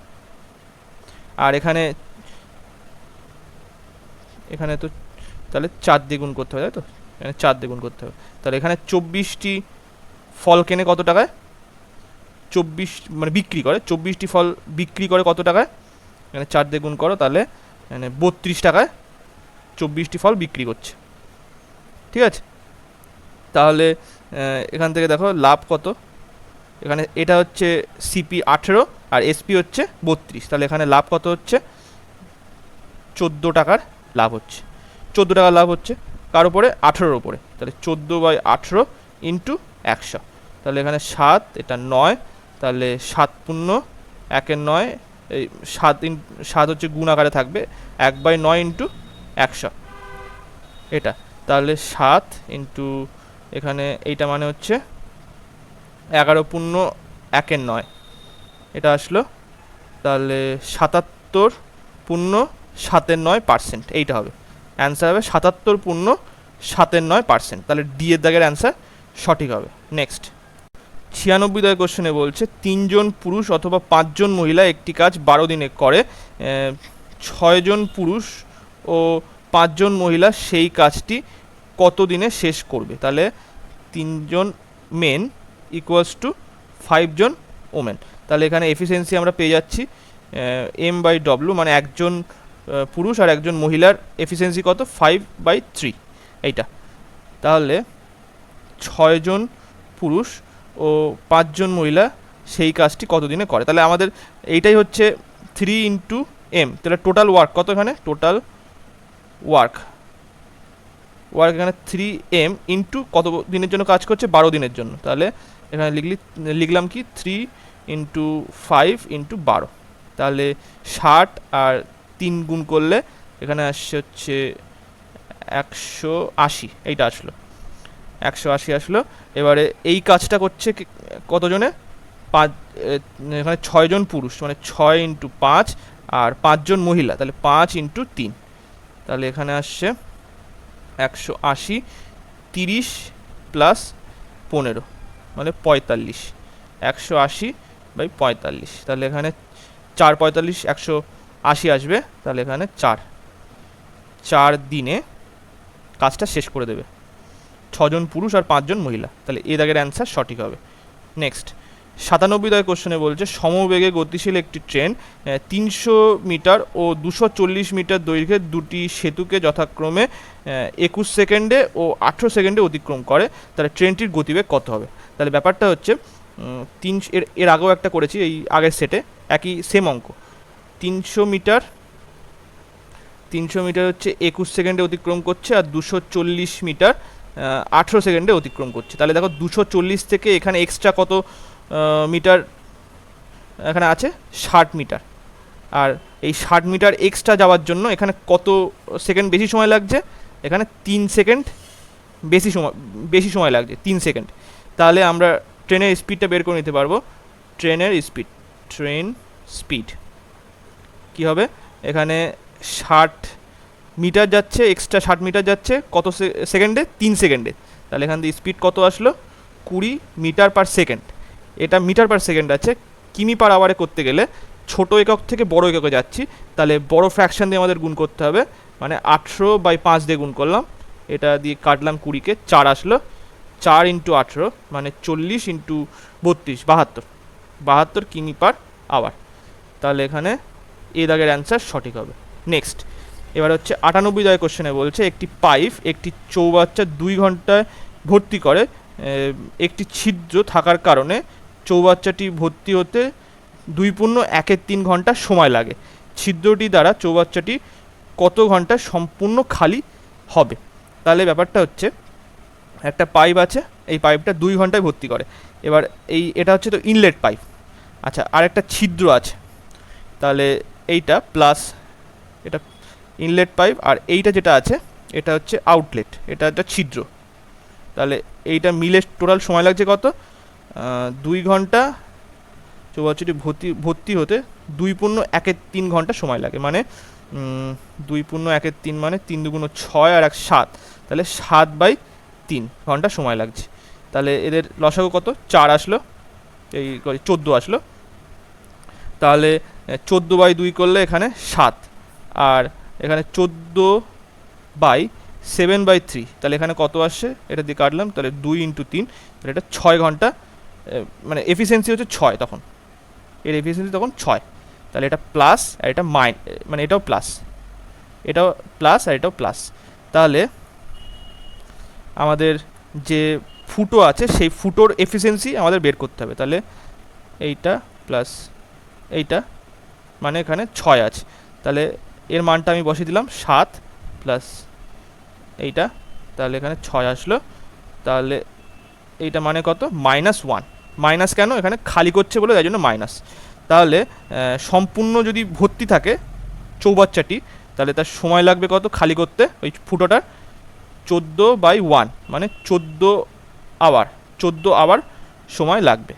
আর এখানে তো তাহলে 4 দিয়ে গুণ করতে হবে, তাই তো? এখানে 4 দিয়ে গুণ করতে হবে। তাহলে এখানে 24টি ফল কেনে কত টাকায়? 24 মানে বিক্রি করে, 24টি ফল বিক্রি করে কত টাকায়? এখানে 4 দিয়ে গুণ করো, তাহলে মানে 32 টাকায় 24টি ফল বিক্রি করছে। ঠিক আছে, তাহলে এখান থেকে দেখো লাভ কত। এখানে এটা হচ্ছে সিপি 18 আর এসপি হচ্ছে 32, তাহলে এখানে লাভ কত হচ্ছে? 14 টাকার লাভ হচ্ছে। 14 টাকার লাভ হচ্ছে কার উপরে? 18-র উপরে। তাহলে 14/18 ইন্টু 100, তাহলে এখানে 7, এটা 9, তাহলে 7 পূর্ণ 1-9, এই 7 হচ্ছে গুণ আকারে থাকবে, 1/9 ইন্টু 100 এটা, তাহলে 7 ইন্টু এখানে এইটা মানে হচ্ছে 11 পূর্ণ 1-9 এটা আসলো, তাহলে 77 পূর্ণ 7-9%, এইটা হবে অ্যান্সার, হবে 77 পূর্ণ 7-9%। তাহলে ডি এর দাগের অ্যান্সার সঠিক হবে। নেক্সট 96 দাগের কোশ্চেনে বলছে 3 জন পুরুষ অথবা 5 জন মহিলা একটি কাজ 12 দিনে করে, 6 জন পুরুষ ও 5 জন মহিলা সেই কাজটি কত দিনে শেষ করবে? তাহলে 3 জন মেন ইকুয়ালস টু 5 জন ওমেন, তাহলে এখানে এফিসিয়েন্সি আমরা পেয়ে যাচ্ছি M/W, মানে একজন পুরুষ আর একজন মহিলার এফিসিয়েন্সি কত? 5/3 এইটা। তাহলে 6 জন পুরুষ ও 5 জন মহিলা সেই কাজটি কত দিনে করে? তাহলে আমাদের এইটাই হচ্ছে 3 ইন্টু M, তাহলে টোটাল ওয়ার্ক কত? এখানে টোটাল ওয়ার্ক এখানে 3M ইন্টু কত দিনের জন্য কাজ করছে? 12 দিনের জন্য। তাহলে এখানে লিখলাম কি 3 ইন্টু 5 ইন্টু 12, তাহলে 60 আর 3 গুণ করলে এখানে আসছে হচ্ছে 180, এইটা আসলো 180 আসলো। এবারে এই কাজটা করছে কতজনে? 5, এখানে 6 জন পুরুষ, মানে 6 ইন্টু 5 আর 5 জন মহিলা, তাহলে 5 ইন্টু 3, তাহলে এখানে আসছে 180, 30 প্লাস 15 মানে 45, 180/45, তাহলে এখানে 4×45 180 আসবে, তাহলে এখানে 4 দিনে কাজটা শেষ করে দেবে 6 জন পুরুষ আর 5 জন মহিলা, তাহলে এ দাগের অ্যান্সার সঠিক হবে। নেক্সট 97 দাগের কোশ্চেনে বলছে সমবেগে গতিশীল একটি ট্রেন 300 মিটার ও 240 মিটার দৈর্ঘ্যের দুটি সেতুকে যথাক্রমে 21 সেকেন্ডে ও 18 সেকেন্ডে অতিক্রম করে, তাহলে ট্রেনটির গতিবেগ কত হবে? তাহলে ব্যাপারটা হচ্ছে এর আগেও একটা করেছি এই আগের সেটে, একই সেম অঙ্ক। 300 মিটার হচ্ছে 21 সেকেন্ডে অতিক্রম করছে, আর 240 মিটার 18 সেকেন্ডে অতিক্রম করছে। তাহলে দেখো 240 থেকে এখানে এক্সট্রা কত মিটার এখানে আছে? 60 মিটার, আর এই 60 মিটার এক্সট্রা যাওয়ার জন্য এখানে কত সেকেন্ড বেশি সময় লাগছে? এখানে 3 সেকেন্ড বেশি সময় লাগছে, 3 সেকেন্ড। তাহলে আমরা ট্রেনের স্পিডটা বের করে নিতে পারবো। ট্রেন স্পিড কী হবে? এখানে 60 মিটার যাচ্ছে, এক্সট্রা 60 মিটার যাচ্ছে কত সেকেন্ডে? 3 সেকেন্ডে। তাহলে এখান থেকে স্পিড কত আসলো? 20 মিটার পার সেকেন্ড। এটা মিটার পার সেকেন্ড আছে, কিমি পার আওয়ারে করতে গেলে ছোট একক থেকে বড় এককে যাচ্ছি, তাহলে বড় ফ্র্যাকশন দিয়ে আমাদের গুণ করতে হবে, মানে 18/5 দিয়ে গুণ করলাম, এটা দিয়ে কাটলাম 20-কে, 4 আসলো, 4 ইন্টু 18 মানে 40 ইন্টু 32 72 কিমি পার আওয়ার, তাহলে এখানে এ দাগের অ্যান্সার সঠিক হবে। নেক্সট এবার হচ্ছে 98 দাগের কোশ্চেনে বলছে একটি পাইপ একটি চৌবাচ্চা 2 ঘন্টায় ভর্তি করে, একটি ছিদ্র থাকার কারণে চৌবাচ্চাটি ভর্তি হতে 2.1-3 ঘন্টা সময় লাগে, ছিদ্রটি দ্বারা চৌবাচ্চাটি কত ঘন্টা সম্পূর্ণ খালি হবে? তাহলে ব্যাপারটা হচ্ছে একটা পাইপ আছে, এই পাইপটা 2 ঘন্টায় ভর্তি করে, এবার এটা হচ্ছে তো ইনলেট পাইপ, আচ্ছা, আর একটা ছিদ্র আছে, তাহলে এইটা প্লাস এটা ইনলেট পাইপ, আর এইটা যেটা আছে এটা হচ্ছে আউটলেট, এটা একটা ছিদ্র, তাহলে এইটা মিলে টোটাল সময় লাগছে কত? 2 ঘন্টা, চৌবাচ্চাটি ভর্তি হতে 2.1-3 ঘন্টা সময় লাগে, মানে 2.1-3 মানে 3 2 6 আর 1 7, তাহলে 7/3 ঘন্টা সময় লাগছে। তাহলে এদের লসাগু কত? 4 আসলো, এই 14 আসলো, তাহলে 14/2 করলে এখানে 7, আর এখানে 14/6 7/3, তাহলে এখানে কত আসছে এটা দিয়ে কাটলাম, তাহলে 2 × 3, তাহলে এটা 6 ঘন্টা, মানে এফিসিয়েন্সি হচ্ছে 6 তখন, এর এফিসিয়েন্সি তখন 6, তাহলে এটা প্লাস আর এটা মানে এটাও প্লাস, এটাও প্লাস আর এটাও প্লাস, তাহলে আমাদের যে ফুটো আছে সেই ফুটোর এফিসিয়েন্সি আমাদের বের করতে হবে। তাহলে এইটা প্লাস এইটা, মানে এখানে 6 আছে, তাহলে এর মানটা আমি বসিয়ে দিলাম 7 প্লাস এইটা, তাহলে এখানে 6 আসলো, তাহলে এইটা মানে কত -1, মাইনাস কেন এখানে খালি করছে বলে তাই জন্য মাইনাস। তাহলে সম্পূর্ণ যদি ভর্তি থাকে চৌবাচ্চাটি, তাহলে তার সময় লাগবে কত খালি করতে ওই ফুটোটার, 14/1, মানে 14 আওয়ার, 14 আওয়ার সময় লাগবে।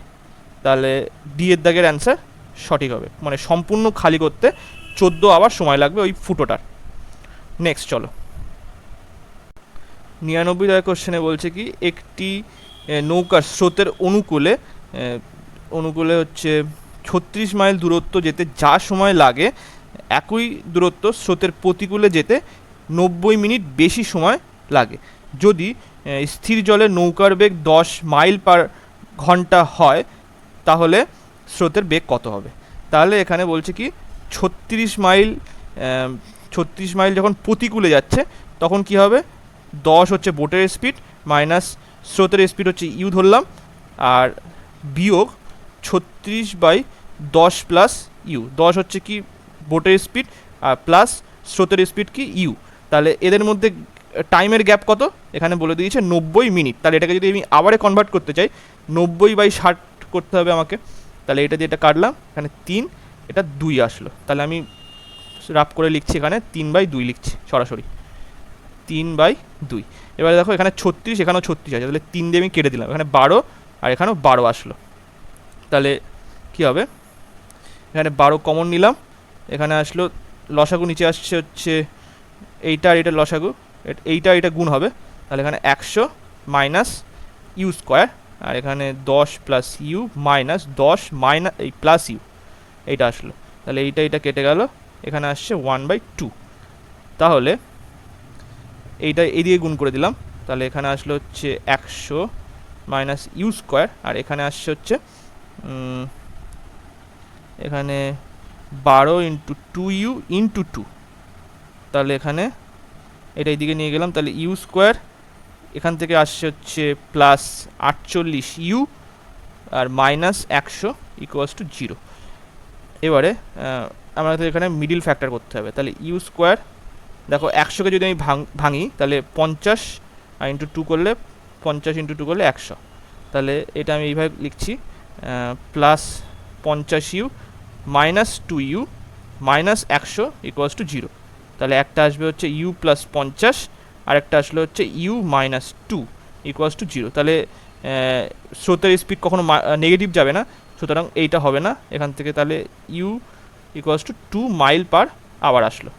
তাহলে ডি এর দাগের অ্যান্সার সঠিক হবে, মানে সম্পূর্ণ খালি করতে 14 আওয়ার সময় লাগবে ওই ফুটোটার। নেক্সট চলো, 99 দাগের কোশ্চেনে বলছে কি একটি নৌকার স্রোতের অনুকূলে হচ্ছে 36 মাইল দূরত্ব যেতে যা সময় লাগে, একই দূরত্ব স্রোতের প্রতিকূলে যেতে 90 মিনিট বেশি সময় লাগে। যদি স্থির জলে নৌকার বেগ 10 মাইল পার ঘন্টা হয়, তাহলে স্রোতের বেগ কত হবে? তাহলে এখানে বলছে কি 36 মাইল যখন প্রতিকূলে যাচ্ছে তখন কি হবে, 10 হচ্ছে বোটের স্পিড মাইনাস স্রোতের স্পিড হচ্ছে ইউ ধরলাম, আর বিয়োগ 36/10 প্লাস ইউ, 10 হচ্ছে কি বোটের স্পিড আর প্লাস স্রোতের স্পিড কি ইউ, তাহলে এদের মধ্যে টাইমের গ্যাপ কত এখানে বলে দিয়েছে 90 মিনিট। তাহলে এটাকে যদি আমি আবারে কনভার্ট করতে চাই 90/60 করতে হবে আমাকে, তাহলে এটা দিয়ে এটা কাটলাম, এখানে 3, এটা 2 আসলো, তাহলে আমি রাফ করে লিখছি, এখানে 3/2 লিখছি সরাসরি, 3/2। এবারে দেখো এখানে 36, এখানেও 36 আছে, তাহলে 3 দিয়ে আমি কেটে দিলাম, এখানে 12 আর এখানেও 12 আসলো, তাহলে কি হবে, এখানে 12 কমন নিলাম, এখানে আসলো লসাগু নিচে আসছে হচ্ছে এইটা আর এটা লসাগু, এইটা এটা গুণ হবে, তাহলে এখানে 100 মাইনাস ইউ স্কোয়ার, আর এখানে 10 প্লাস ইউ মাইনাস 10 মাইনাস এই প্লাস ইউ, এইটা আসলো, তাহলে এইটা কেটে গেল, এখানে আসছে 1/2, তাহলে এইটা এদিকে গুণ করে দিলাম, তাহলে এখানে আসলো হচ্ছে 100 মাইনাস ইউ স্কোয়ার, আর এখানে আসছে হচ্ছে এখানে 12 × 2u × 2, তাহলে এখানে এটা এইদিকে নিয়ে গেলাম, তাহলে ইউ স্কোয়ার এখান থেকে আসছে হচ্ছে প্লাস 48 ইউ আর মাইনাস 100 = 0। এবারে আমাদের এখানে মিডিল ফ্যাক্টর করতে হবে, তাহলে ইউ স্কোয়ার দেখো 100কে যদি আমি ভাঙি তাহলে 50 আর × 2 করলে 50 × 2 করলে 100, তাহলে এটা আমি এইভাবে লিখছি plus 50u minus 2u minus 100 = 0, তাহলে একটা আসবে হচ্ছে ইউ প্লাস 50 আর একটা আসলে হচ্ছে ইউ মাইনাস 2 = 0, তাহলে স্রোতের স্পিড কখনো নেগেটিভ যাবে না, সুতরাং এইটা হবে না এখান থেকে, তাহলে ইউ = 2 মাইল পার আওয়ার আসলো,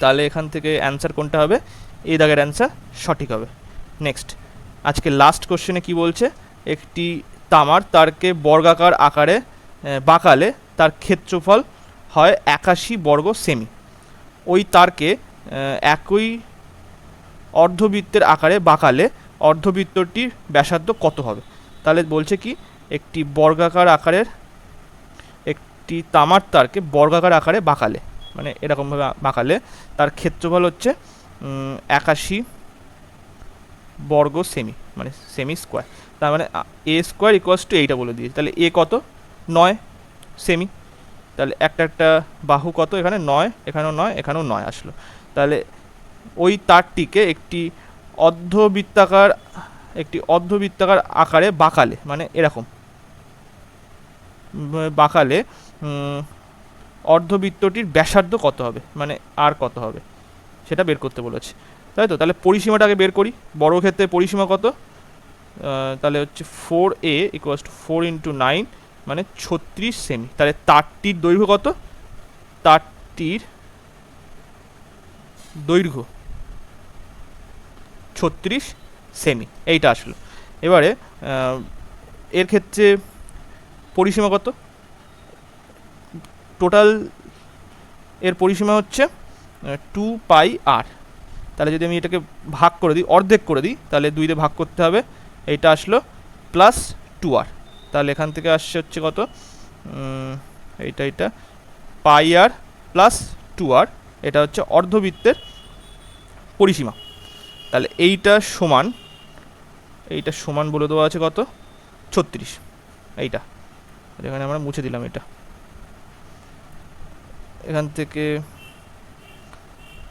তাহলে এখান থেকে অ্যান্সার কোনটা হবে, এই দাগের অ্যান্সার সঠিক হবে। নেক্সট আজকে লাস্ট কোশ্চেনে কি বলছে, একটি তামার তারকে বর্গাকার আকারে বাঁকালে তার ক্ষেত্রফল হয় 81 বর্গ সেমি, ওই তারকে একই অর্ধবৃত্তের আকারে বাঁকালে অর্ধবৃত্তটির ব্যাসার্ধ কত হবে? তাহলে বলছে কি একটি বর্গাকার আকারের একটি তামার তারকে বর্গাকার আকারে বাঁকালে, মানে এরকমভাবে বাঁকালে তার ক্ষেত্রফল হচ্ছে 81 বর্গ সেমি, মানে সেমি স্কোয়ার, তার মানে এ স্কোয়ার = এইটা বলে দিয়েছে, তাহলে এ কত 9 সেমি, তাহলে একটা বাহু কত এখানে 9, এখানেও 9, এখানেও 9 আসলো, তাহলে ওই তারটিকে একটি অর্ধবৃত্তাকার আকারে বাঁকালে, মানে এরকম বাঁকালে অর্ধবৃত্তটির ব্যাসার্ধ কত হবে, মানে আর কত হবে সেটা বের করতে বলেছে, তাই তো। তাহলে পরিসীমাটা আগে বের করি, বড় ক্ষেত্রে পরিসীমা কত, তাহলে হচ্ছে 4a = 4 × 9 মানে 36 সেমি, তাহলে তারটির দৈর্ঘ্য কত, তারটির দৈর্ঘ্য 36 সেমি, এইটা আসলো। এবারে এর ক্ষেত্রে পরিসীমা কত, টোটাল এর পরিসীমা হচ্ছে 2πr, তাহলে যদি আমি এটাকে ভাগ করে দিই, অর্ধেক করে দিই, তাহলে 2 দিয়ে ভাগ করতে হবে, এইটা আসলো প্লাস 2r। তাহলে এখান থেকে আসছে হচ্ছে কত, এইটা পাই আর প্লাস 2r, এটা হচ্ছে অর্ধবৃত্তের পরিসীমা। তাহলে এইটা সমান বলে দেওয়া আছে কত, 36। এইটা এখানে আমরা মুছে দিলাম। এটা এখান থেকে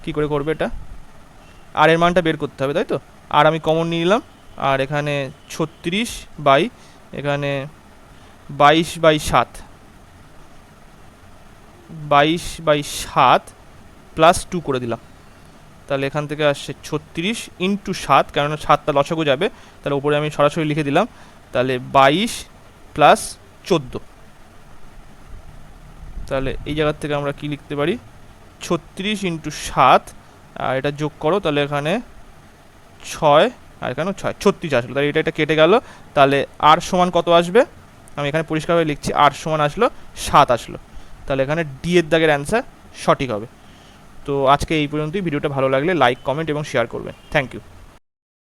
কি করে করবে, এটা আর এর মানটা বের করতে হবে, তাই তো। আর আমি কমন নিয়ে নিলাম, আর এখানে 36 বাই এখানে 22/7 22/7 প্লাস 2 করে দিলাম। তাহলে এখান থেকে আসছে 36 ইন্টু 7, কেননা 7টা লসাগু যাবে, তাহলে উপরে আমি সরাসরি লিখে দিলাম। তাহলে 22 প্লাস 14। তাহলে এই জায়গার থেকে আমরা কি লিখতে পারি, 36 ইন্টু 7, আর এটা যোগ করো, তাহলে এখানে 6 আর এখানে 6, 36 আসলো। তাহলে এটা কেটে গেল। তাহলে আর সমান কত আসবে, আমি এখানে পরিষ্কারভাবে লিখছি, আর সমান আসলো 7 আসলো। তাহলে এখানে ডি এর দাগের অ্যান্সার সঠিক হবে। তো আজকে এই পর্যন্তই। ভিডিওটা ভালো লাগলে লাইক, কমেন্ট এবং শেয়ার করবেন। Thank you.